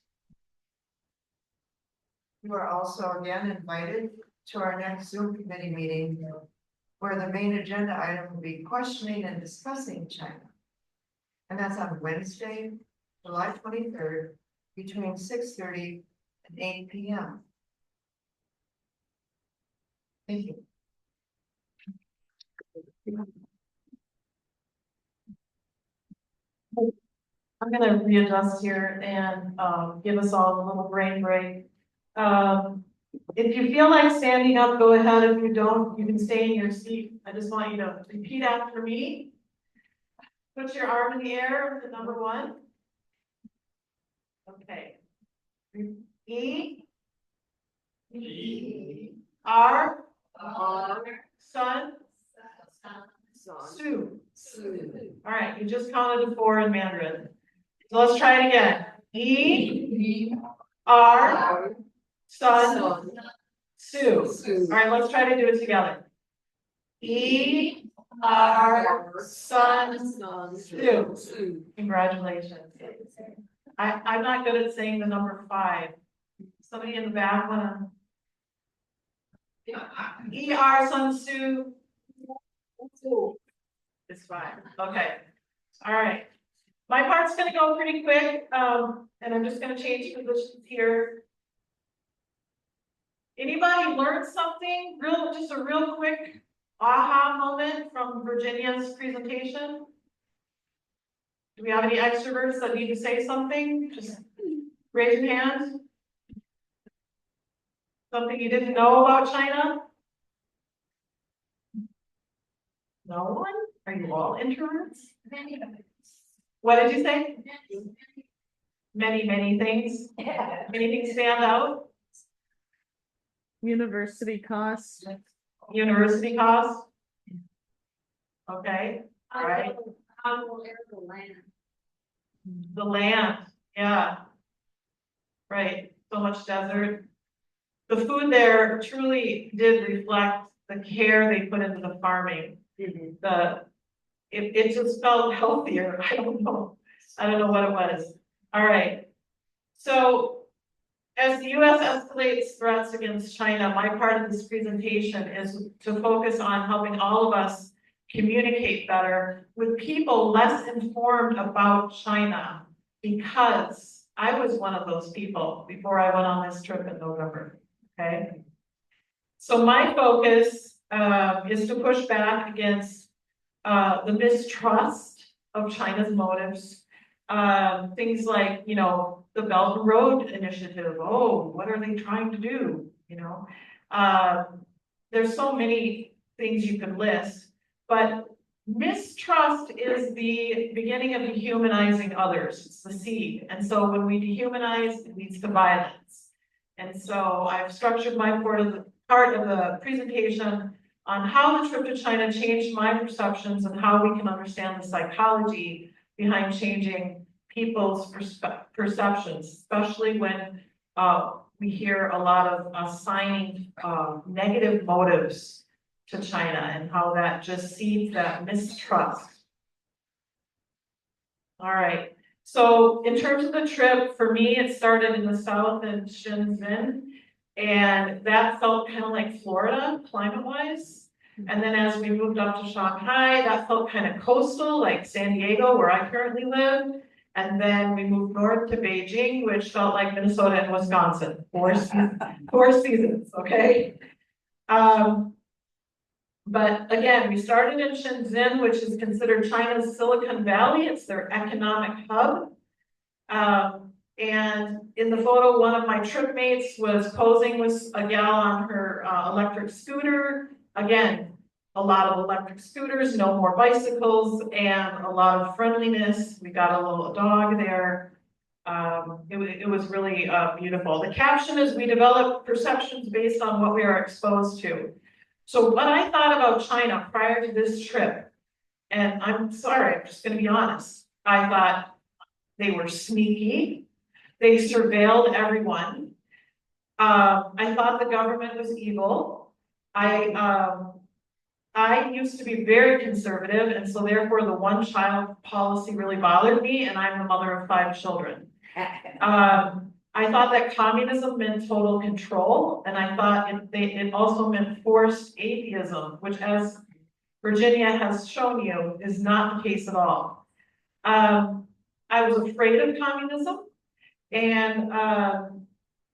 You are also again invited to our next Zoom committee meeting, where the main agenda item will be questioning and discussing China. And that's on Wednesday, July 23rd, between 6:30 and 8 p.m. Thank you. I'm gonna readjust here and give us all a little brain break. If you feel like standing up, go ahead. If you don't, you can stay in your seat. I just want you to repeat after me. Put your arm in the air to number one. Okay. E. R. Sun. Sue. All right, you just counted to 4 in Mandarin. So let's try it again. E. R. Sun. Sue. All right, let's try to do it together. E. R. Sun. Sue. Congratulations. I'm not good at saying the number 5. Somebody in the back wanna? E. R. Sun. Sue. It's 5. Okay. All right. My part's gonna go pretty quick, and I'm just gonna change positions here. Anybody learn something? Just a real quick aha moment from Virginia's presentation? Do we have any extroverts that need to say something? Just raise your hand. Something you didn't know about China? No one? Are you all introverts? What did you say? Many things. Anything stand out? University costs. University costs? Okay, all right. The land, yeah. Right, so much desert. The food there truly did reflect the care they put into the farming. It just felt healthier. I don't know what it was. All right. So as the US escalates threats against China, my part of this presentation is to focus on helping all of us communicate better with people less informed about China, because I was one of those people before I went on this trip in November, okay? So my focus is to push back against the mistrust of China's motives. Things like, the Belt and Road Initiative. Oh, what are they trying to do? There's so many things you could list, but mistrust is the beginning of dehumanizing others. It's the seed. And so when we dehumanize, it leads to violence. And so I've structured my part of the presentation on how the trip to China changed my perceptions and how we can understand the psychology behind changing people's perceptions, especially when we hear a lot of assigning negative motives to China and how that just seeds that mistrust. All right, so in terms of the trip, for me, it started in the south in Shenzhen, and that felt kind of like Florida, climate-wise. And then as we moved up to Shanghai, that felt kind of coastal, like San Diego, where I currently live. And then we moved north to Beijing, which felt like Minnesota and Wisconsin, four seasons, okay? But again, we started in Shenzhen, which is considered China's Silicon Valley. It's their economic hub. And in the photo, one of my trip mates was posing with a gal on her electric scooter. Again, a lot of electric scooters, no more bicycles, and a lot of friendliness. We got a little dog there. It was really beautiful. The caption is, we develop perceptions based on what we are exposed to. So what I thought about China prior to this trip, and I'm sorry, I'm just gonna be honest, I thought they were sneaky. They surveilled everyone. I thought the government was evil. I used to be very conservative, and so therefore the one-child policy really bothered me, and I'm the mother of 5 children. I thought that communism meant total control, and I thought it also meant forced atheism, which, as Virginia has shown you, is not the case at all. I was afraid of communism, and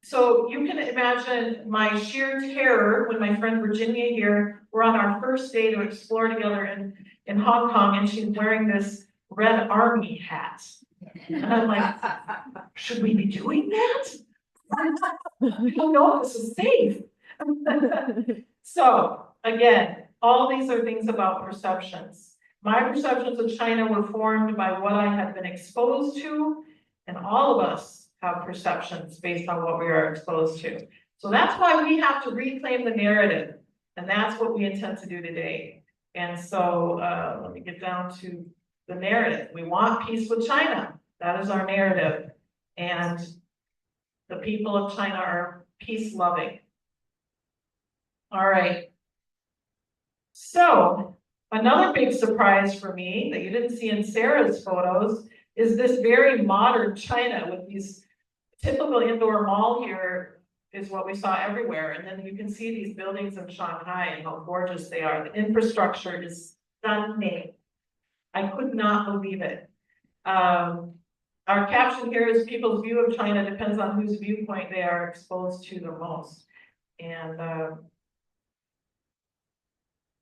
so you can imagine my sheer terror when my friend Virginia here, we're on our first day to explore together in Hong Kong, and she's wearing this red army hat. And I'm like, should we be doing that? I don't know if this is safe. So again, all these are things about perceptions. My perceptions of China were formed by what I had been exposed to, and all of us have perceptions based on what we are exposed to. So that's why we have to reclaim the narrative, and that's what we intend to do today. And so let me get down to the narrative. We want peace with China. That is our narrative. And the people of China are peace-loving. All right. So another big surprise for me that you didn't see in Sarah's photos is this very modern China with these typical indoor mall here is what we saw everywhere. And then you can see these buildings in Shanghai and how gorgeous they are. The infrastructure is stunning. I could not believe it. Our caption here is, people's view of China depends on whose viewpoint they are exposed to the most. And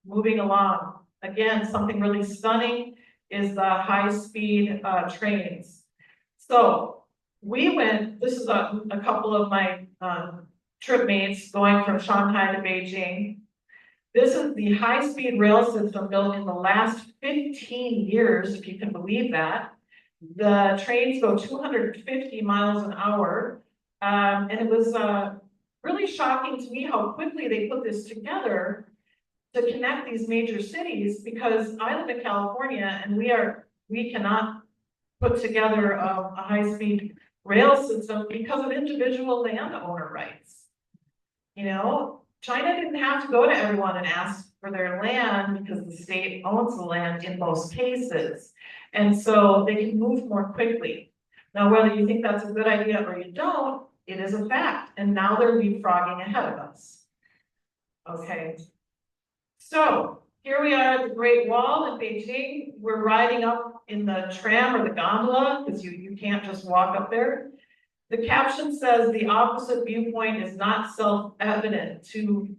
moving along, again, something really stunning is the high-speed trains. So we went, this is a couple of my trip mates going from Shanghai to Beijing. This is the high-speed rail system built in the last 15 years, if you can believe that. The trains go 250 miles an hour. And it was really shocking to me how quickly they put this together to connect these major cities, because I live in California and we cannot put together a high-speed rail system because of individual landowner rights. You know, China didn't have to go to everyone and ask for their land because the state owns the land in most cases. And so they can move more quickly. Now, whether you think that's a good idea or you don't, it is a fact. And now they're leapfrogging ahead of us. Okay. So here we are at the Great Wall in Beijing. We're riding up in the tram or the gondola, because you can't just walk up there. The caption says the opposite viewpoint is not self-evident to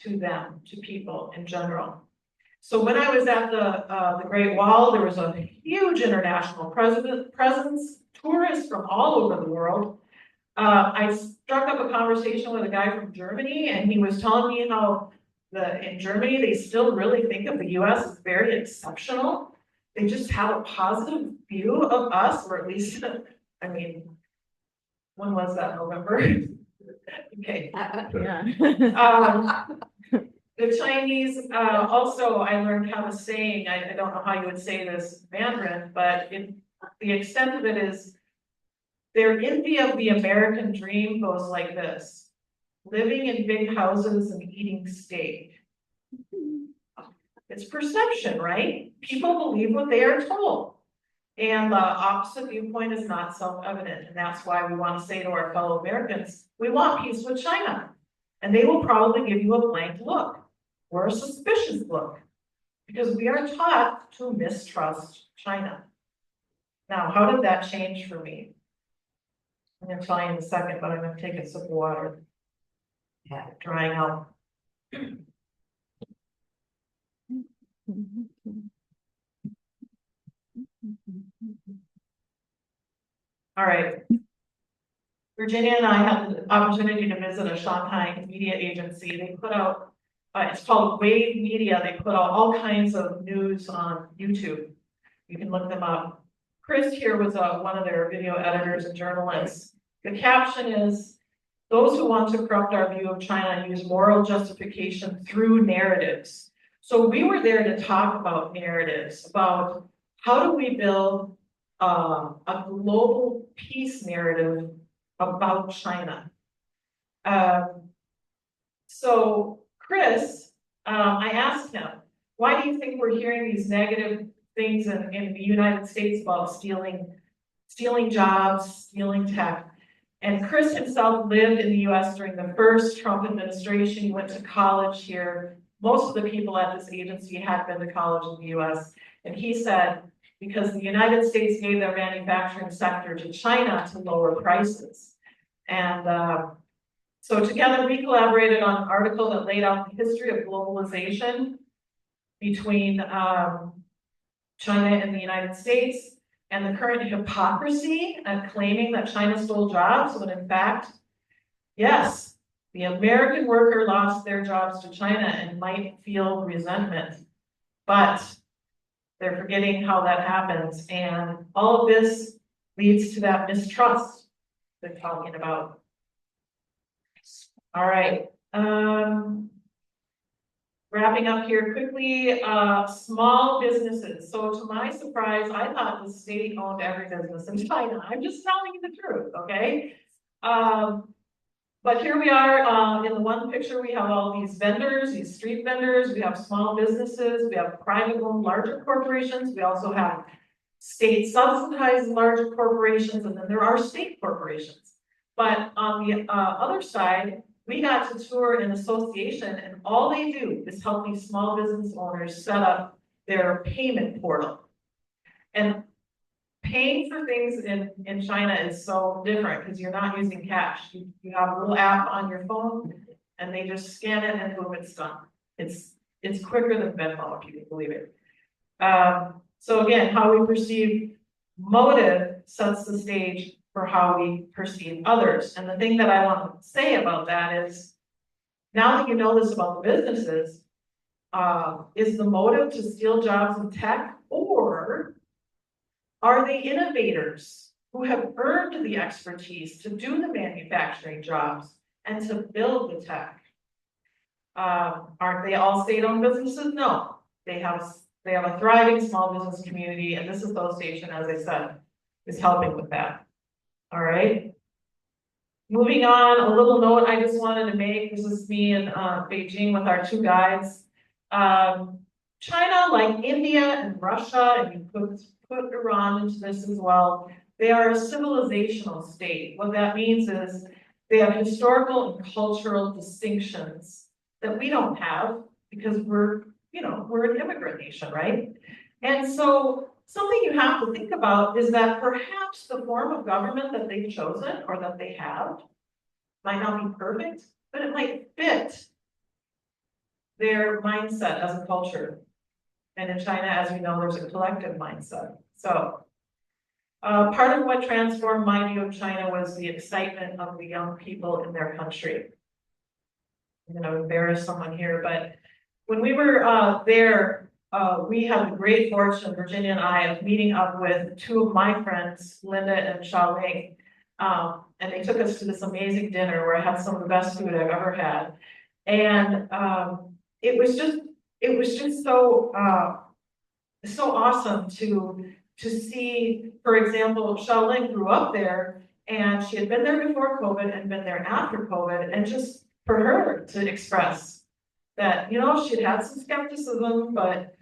them, to people in general. So when I was at the Great Wall, there was a huge international presence, tourists from all over the world. I struck up a conversation with a guy from Germany, and he was telling me how in Germany, they still really think of the US as very exceptional. They just have a positive view of us, or at least, I mean, when was that, November? Okay. The Chinese, also, I learned how to saying, I don't know how you would say this Mandarin, but the extent of it is, their envy of the American dream goes like this: living in big houses and eating steak. It's perception, right? People believe what they are told. And the opposite viewpoint is not self-evident. And that's why we want to say to our fellow Americans, we want peace with China. And they will probably give you a blank look or a suspicious look, because we are taught to mistrust China. Now, how did that change for me? I'm going to tell you in a second, but I'm going to take a sip of water. Yeah, drying out. All right. Virginia and I had the opportunity to visit a Shanghai media agency. They put out, it's called Wave Media. They put out all kinds of news on YouTube. You can look them up. Chris here was one of their video editors and journalists. The caption is, "Those who want to corrupt our view of China use moral justification through narratives." So we were there to talk about narratives, about how do we build a global peace narrative about China. So Chris, I asked him, why do you think we're hearing these negative things in the United States about stealing jobs, stealing tech? And Chris himself lived in the US during the first Trump administration. He went to college here. Most of the people at this agency had been to college in the US. And he said, because the United States gave their manufacturing sector to China to lower prices. And so together we collaborated on an article that laid out the history of globalization between China and the United States, and the current hypocrisy of claiming that China stole jobs, when in fact, yes, the American worker lost their jobs to China and might feel resentment, but they're forgetting how that happens. And all of this leads to that mistrust they're talking about. All right. Wrapping up here quickly, small businesses. So to my surprise, I thought the state owned every business in China. I'm just telling you the truth, okay? But here we are, in the one picture, we have all these vendors, these street vendors, we have small businesses, we have private owned larger corporations, we also have state subsidized larger corporations, and then there are state corporations. But on the other side, we got to tour an association, and all they do is help these small business owners set up their payment portal. And paying for things in China is so different because you're not using cash. You have a little app on your phone and they just scan it and boom, it's done. It's quicker than Venmo, if you can believe it. So again, how we perceive motive sets the stage for how we perceive others. And the thing that I want to say about that is, now that you know this about the businesses, is the motive to steal jobs in tech, or are they innovators who have earned the expertise to do the manufacturing jobs and to build the tech? Aren't they all state-owned businesses? No, they have a thriving small business community, and this is Those Station, as I said, is helping with that. All right. Moving on, a little note I just wanted to make. This is me in Beijing with our two guides. China, like India and Russia, and you put Iran into this as well, they are a civilizational state. What that means is they have historical and cultural distinctions that we don't have because we're an immigrant nation, right? And so something you have to think about is that perhaps the form of government that they've chosen or that they have might not be perfect, but it might fit their mindset as a culture. And in China, as we know, there's a collective mindset. So part of what transformed my view of China was the excitement of the young people in their country. I'm going to embarrass someone here, but when we were there, we had the great fortune, Virginia and I, of meeting up with two of my friends, Linda and Xiaoling. And they took us to this amazing dinner where I had some of the best food I've ever had. And it was just so awesome to see, for example, Xiaoling grew up there and she had been there before COVID and been there after COVID, and just for her to express that, she'd had some skepticism, but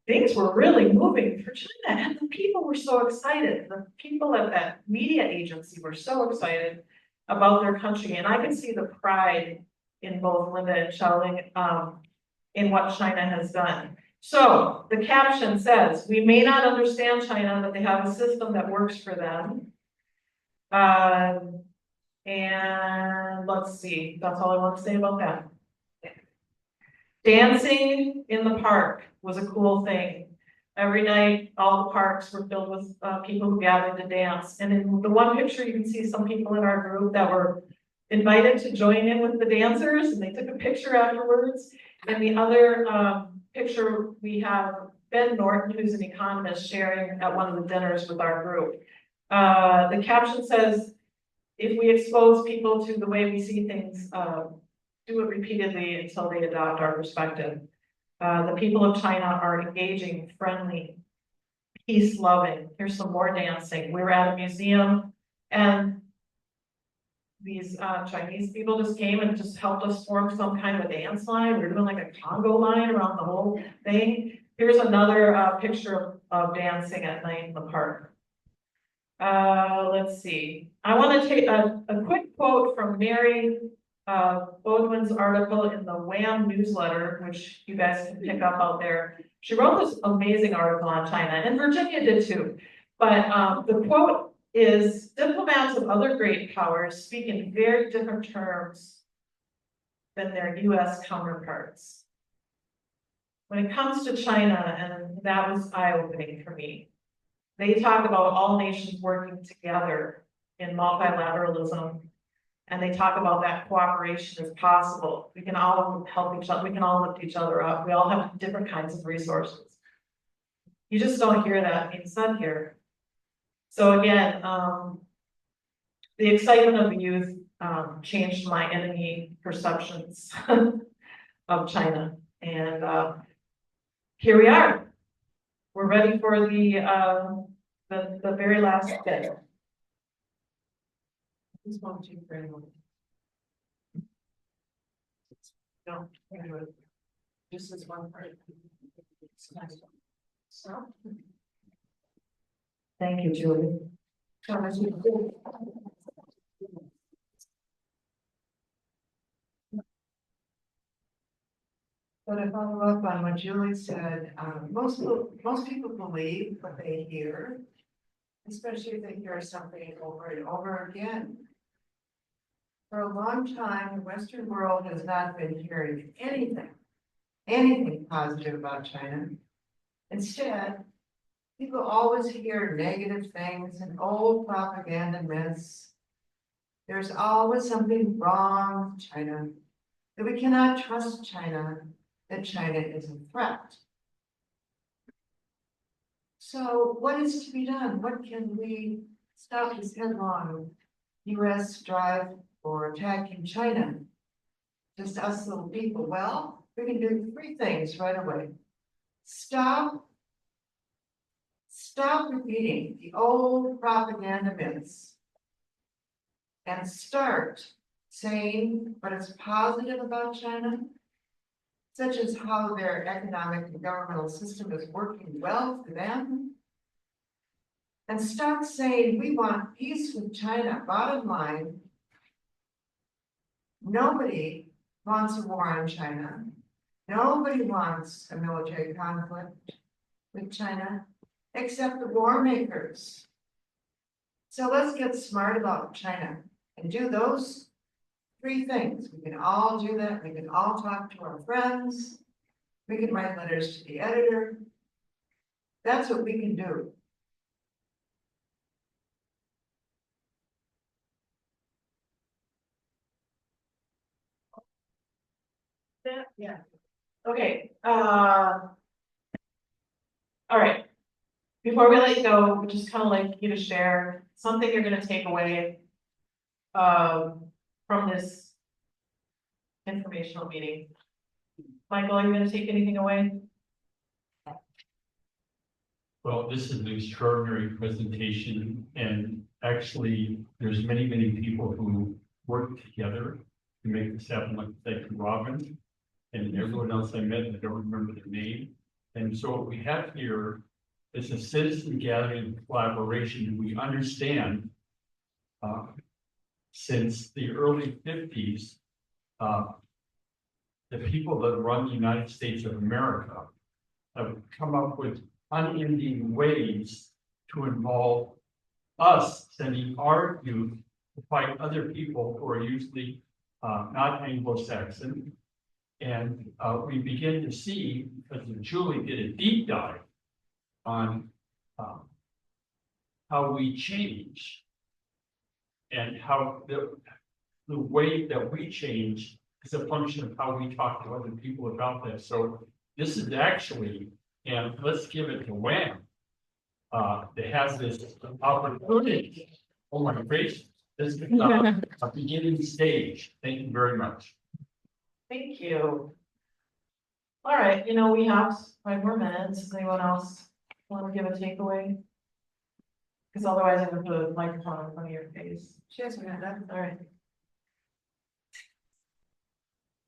things were really moving for China, and the people were so excited. The people at that media agency were so excited about their country, and I can see the pride in both Linda and Xiaoling in what China has done. So the caption says, "We may not understand China, but they have a system that works for them." And let's see, that's all I want to say about that. Dancing in the park was a cool thing. Every night, all the parks were filled with people who gathered to dance. And in the one picture, you can see some people in our group that were invited to join in with the dancers, and they took a picture afterwards. And the other picture, we have Ben Norton, who's an economist, sharing at one of the dinners with our group. The caption says, "If we expose people to the way we see things, do it repeatedly until they adopt our perspective." The people of China are engaging, friendly, peace-loving. Here's some more dancing. We were at a museum, and these Chinese people just came and just helped us form some kind of a dance line. We were doing like a Congo line around the whole thing. Here's another picture of dancing at night in the park. Let's see. I want to take a quick quote from Mary Bodwin's article in the Wham newsletter, which you guys can pick up out there. She wrote this amazing article on China, and Virginia did too. But the quote is, "Diplomats of other great powers speak in very different terms than their US counterparts." When it comes to China, and that was eye-opening for me, they talk about all nations working together in multilateralism, and they talk about that cooperation is possible. We can all help each other, we can all lift each other up, we all have different kinds of resources. You just don't hear that being said here. So again, the excitement of the youth changed my enemy perceptions of China. And here we are. We're ready for the very last bit. Just want to for anyone. No, just this one part. So. Thank you, Julie. But to follow up on what Julie said, most people believe what they hear, especially if they hear something over and over again. For a long time, the Western world has not been hearing anything positive about China. Instead, people always hear negative things and old propaganda myths. There's always something wrong with China, that we cannot trust China, that China is a threat. So what is to be done? What can we stop this headlong US drive for attacking China? Just us little people. Well, we can do 3 things right away. Stop repeating the old propaganda myths and start saying what is positive about China, such as how their economic and governmental system is working well for them. And start saying we want peace with China. Bottom line, nobody wants a war on China. Nobody wants a military conflict with China, except the war makers. So let's get smart about China and do those 3 things. We can all do that. We can all talk to our friends. We can write letters to the editor. That's what we can do. Yeah. Okay, all right. Before we let you go, we just kind of like you to share something you're gonna take away from this informational meeting. Michael, are you gonna take anything away? Well, this is an extraordinary presentation, and actually, there's many, many people who work together to make this happen, like Robin and everyone else I met, I don't remember their name. And so what we have here is a citizen gathering collaboration. We understand since the early 50s, the people that run the United States of America have come up with unending ways to involve us, sending our youth to fight other people who are usually not Anglo-Saxon. And we begin to see, because Julie did a deep dive on how we change and how the way that we change is a function of how we talk to other people about that. So this is actually, and let's give it to Wham, that has this opportunity. Oh my gracious, this is a beginning stage. Thank you very much. Thank you. All right, you know, we have 5 more minutes. Does anyone else want to give a takeaway? Because otherwise I'm gonna put a microphone in front of your face. She has her hand up. All right.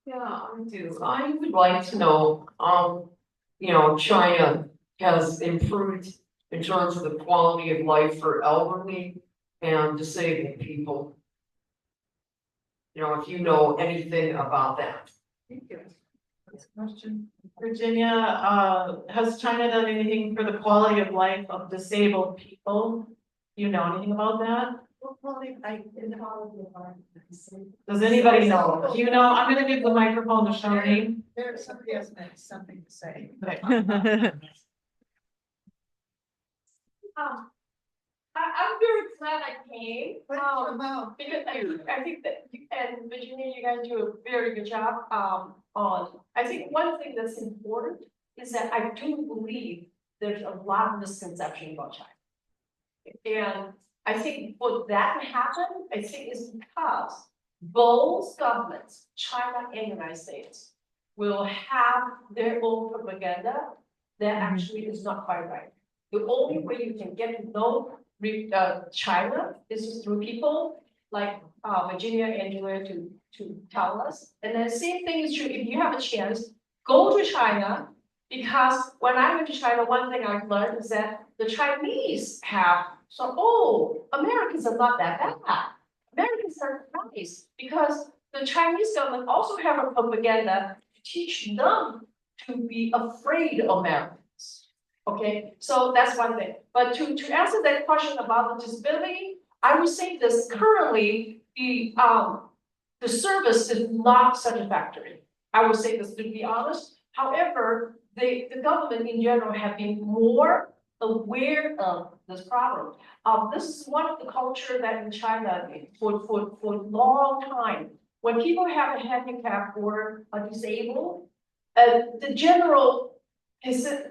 Yeah, I do. I would like to know, you know, China has improved in terms of the quality of life for elderly and disabled people. You know, if you know anything about that. Thank you. That's a question. Virginia, has China done anything for the quality of life of disabled people? Do you know anything about that? Does anybody know? Do you know? I'm gonna give the microphone to Charlene. There's somebody else has something to say. Okay. I'm very glad I came, What is it about? because I think that, and Virginia, you guys do a very good job, I think one thing that's important is that I do believe there's a lot of misconception about China. And I think for that to happen, I think is because both governments, China and United States, will have their own propaganda that actually is not quite right. The only way you can get to know China is through people like Virginia and Julia to tell us. And then same thing is true if you have a chance, go to China, because when I went to China, one thing I've learned is that the Chinese have Americans are not that bad. Americans are nice because the Chinese government also have a propaganda to teach them to be afraid of Americans. Okay, so that's one thing. But to answer that question about the disability, I would say this currently, the service is not satisfactory. I would say this to be honest. However, the government in general have been more aware of this problem. This is one of the culture that in China for a long time, when people have a handicap or are disabled, the general,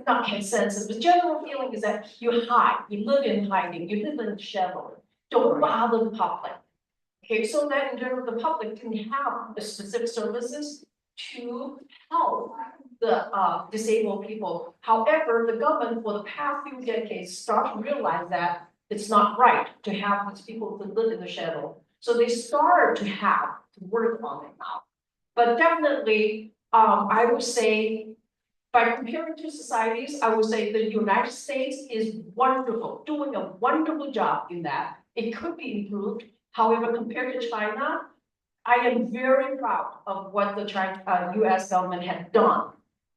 not consensus, but general feeling is that you hide, you live in hiding, you live in the shadow. Don't bother the public. Okay, so that in general, the public can have the specific services to help the disabled people. However, the government for the past few decades start to realize that it's not right to have these people to live in the shadow. So they start to have to work on it now. But definitely, I would say, by comparing two societies, I would say the United States is wonderful, doing a wonderful job in that. It could be improved. However, compared to China, I am very proud of what the US government had done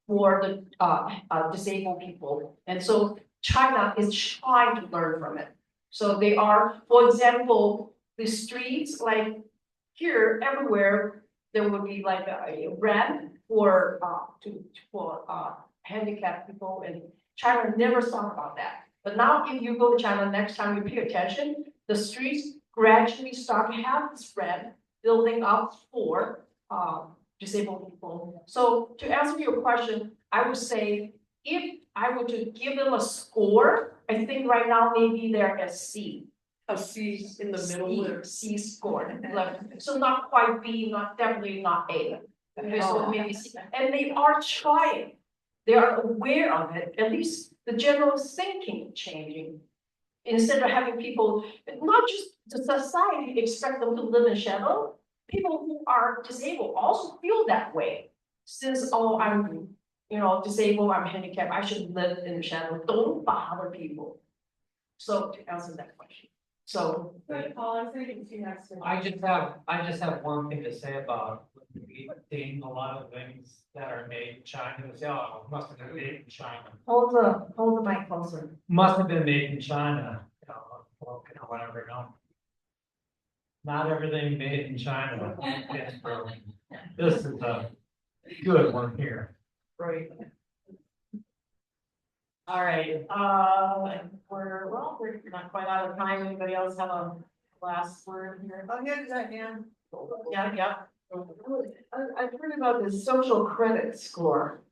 for the disabled people. And so China is trying to learn from it. So they are, for example, the streets, like here, everywhere, there would be like a ramp for handicapped people, and China never thought about that. But now if you go to China, next time you pay attention, the streets gradually start to have this ramp building up for disabled people. So to answer your question, I would say if I were to give them a score, I think right now maybe they're at C. A C in the middle there. C score, so not quite B, not definitely not A. Okay, so maybe C, and they are trying. They are aware of it, at least the general thinking changing. Instead of having people, not just the society expect them to live in shadow, people who are disabled also feel that way. Since, oh, I'm, disabled, I'm handicapped, I should live in the shadow, don't bother people. So to answer that question, so. I just have one thing to say about seeing a lot of things that are made in China. They say, oh, it must have been made in China. Hold the mic closer. Must have been made in China, or whatever, no. Not everything made in China is brilliant. This is a good one here. Right. All right, we're not quite out of time. Anybody else have a last word here? Oh, here's that, Ann. Yeah. I've heard about this social credit score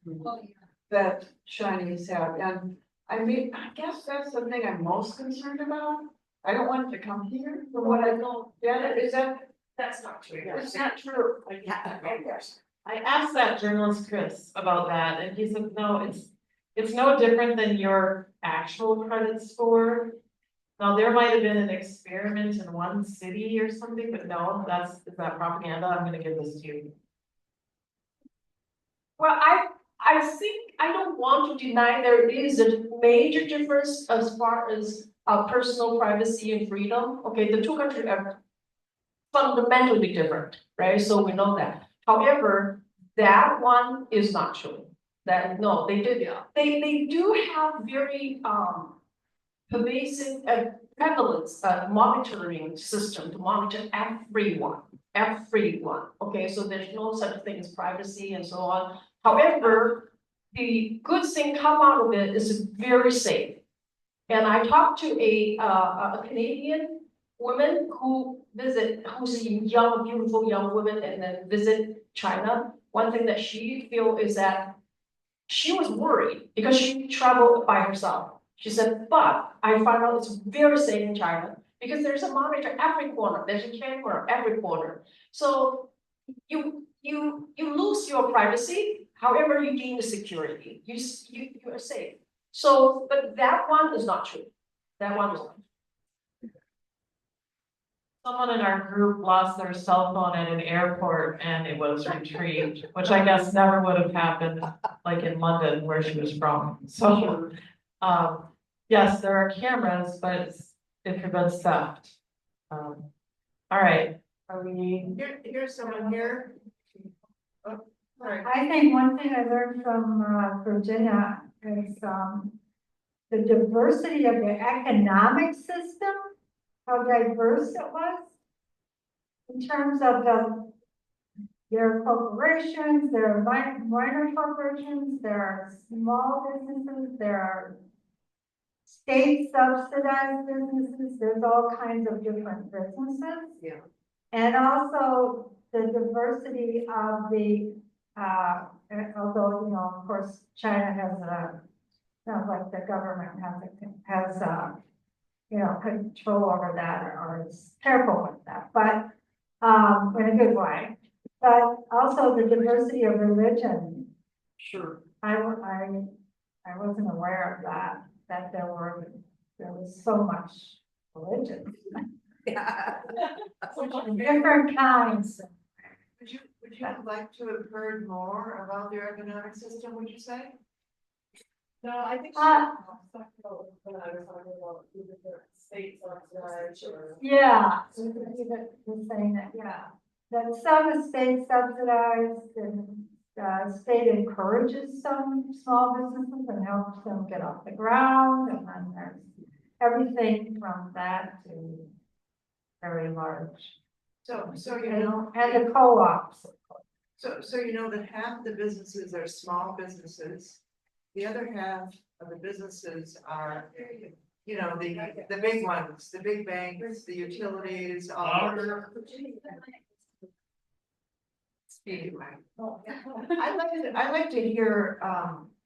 that Chinese have, and I mean, I guess that's the thing I'm most concerned about. I don't want it to come here from what I know. Yeah, is that, That's not true. it's not true. I asked that journalist Chris about that, and he said, no, it's no different than your actual credit score. Now, there might have been an experiment in one city or something, but no, is that propaganda? I'm gonna give this to you. Well, I think, I don't want to deny there is a major difference as far as personal privacy and freedom. Okay, the two countries are fundamentally different, right? So we know that. However, that one is not true. That, no, they did, they do have very pervasive prevalence monitoring system to monitor everyone. Okay, so there's no such thing as privacy and so on. However, the good thing come out of it is very safe. And I talked to a Canadian woman who's a young, beautiful young woman and then visit China. One thing that she feel is that she was worried because she traveled by herself. She said, but I found out it's very safe in China because there's a monitor every corner, there's a camera every corner. So you lose your privacy, however you gain the security, you are safe. So, but that one is not true. That one is not. Someone in our group lost their cell phone at an airport and it was retrieved, which I guess never would have happened like in London where she was from. So, yes, there are cameras, but it prevents theft. All right, are we? Here's someone here. Oh, sorry. I think one thing I learned from Virginia is the diversity of the economic system, how diverse it was. In terms of there are corporations, there are minor corporations, there are small businesses, there are state subsidized businesses, there's all kinds of different businesses. Yeah. And also the diversity of the although, you know, of course, China has sounds like the government has, you know, control over that or is careful with that, but, in a good way. But also the diversity of religion, Sure. I wasn't aware of that there was so much religion. Different kinds. Would you like to have heard more about their economic system, would you say? No, I think. Uh, When I was talking about the different states subsidized or. Yeah, you're saying that, yeah, that some is state subsidized and state encourages some small businesses and helps them get off the ground, and then there's everything from that to very large. So you know, And the co-ops. so you know that half the businesses are small businesses. The other half of the businesses are, you know, the big ones, the big banks, the utilities, all. I'd like to hear,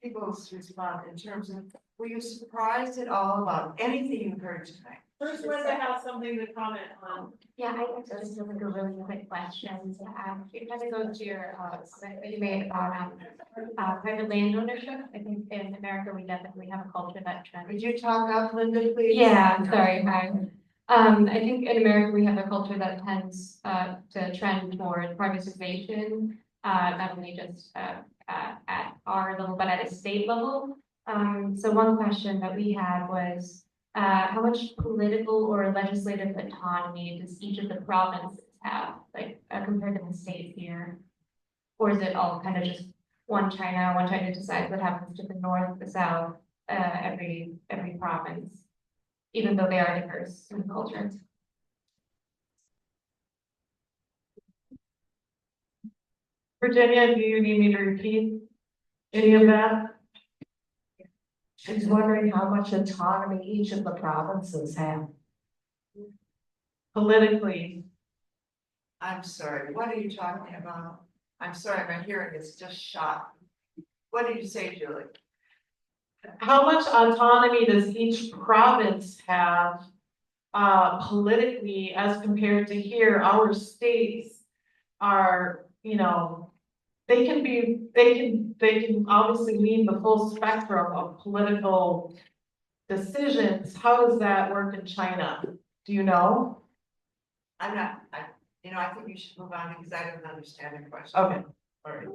people's response in terms of, were you surprised at all about anything you heard tonight? First, Linda has something to comment on. Yeah, I think so. This is like a really quick question. It kind of goes to your, that you made about, private land ownership. I think in America, we definitely have a culture that trends. Would you talk up, Linda, please? Yeah, I'm sorry, hi. I think in America, we have a culture that tends, to trend toward privatization, not only just, at our level, but at a state level. So one question that we had was, how much political or legislative autonomy does each of the provinces have, like, compared to the states here? Or is it all kind of just one China decides what happens to the north, the south, every province, even though they are diverse in culture? Virginia, do you need me to repeat any of that? She's wondering how much autonomy each of the provinces have. Politically, I'm sorry, what are you talking about? I'm sorry, my hearing is just shot. What did you say, Julie? how much autonomy does each province have politically as compared to here? Our states are, you know, they can obviously lead the full spectrum of political decisions. How does that work in China? Do you know? I think you should move on because I don't understand the question. Okay, all right.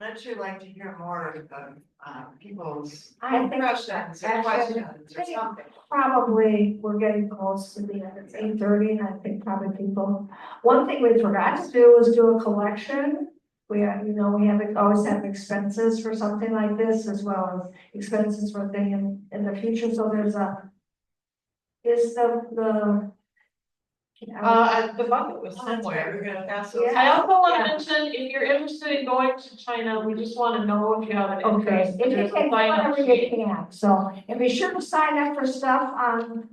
I'd sure like to hear more of people's I think impressions or actually- questions or something. Probably, we're getting close to the end, it's 8:30, and I think probably people, one thing we forgot to do was do a collection. We are, you know, always have expenses for something like this, as well as expenses for thing in the future, so there's is the. The bucket was somewhere. We're gonna pass those. Yeah. I also want to mention, if you're interested in going to China, we just want to know if you have an Okay, interest. if you There's a can, sign-up whatever you sheet. can, so, and be sure to sign up for stuff on,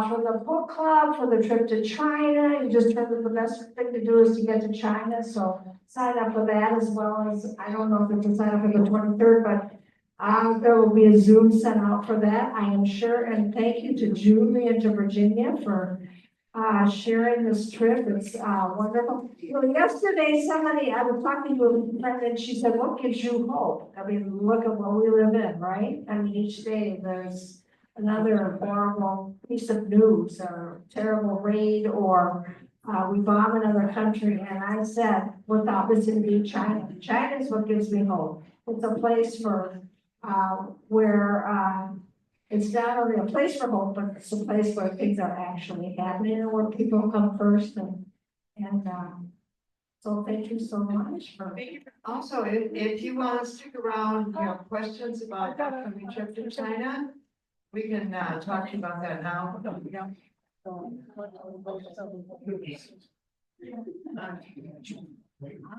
for the book club, for the trip to China, you just heard that the best thing to do is to get to China, so sign up for that as well as, I don't know if you can sign up for the 23rd, but there will be a Zoom sent out for that, I am sure, and thank you to Julie and to Virginia for sharing this trip, it's wonderful. You know, yesterday, I was talking to a friend and she said, what gives you hope? I mean, look at what we live in, right? I mean, each day there's another horrible piece of news or terrible raid or we bomb another country. And I said, without missing being China, China is what gives me hope. It's a place for where it's not only a place for hope, but it's a place where things are actually happening and where people come first and so thank you so much for. Also, if you want to stick around, you have questions about the upcoming trip to China, we can talk to you about that now.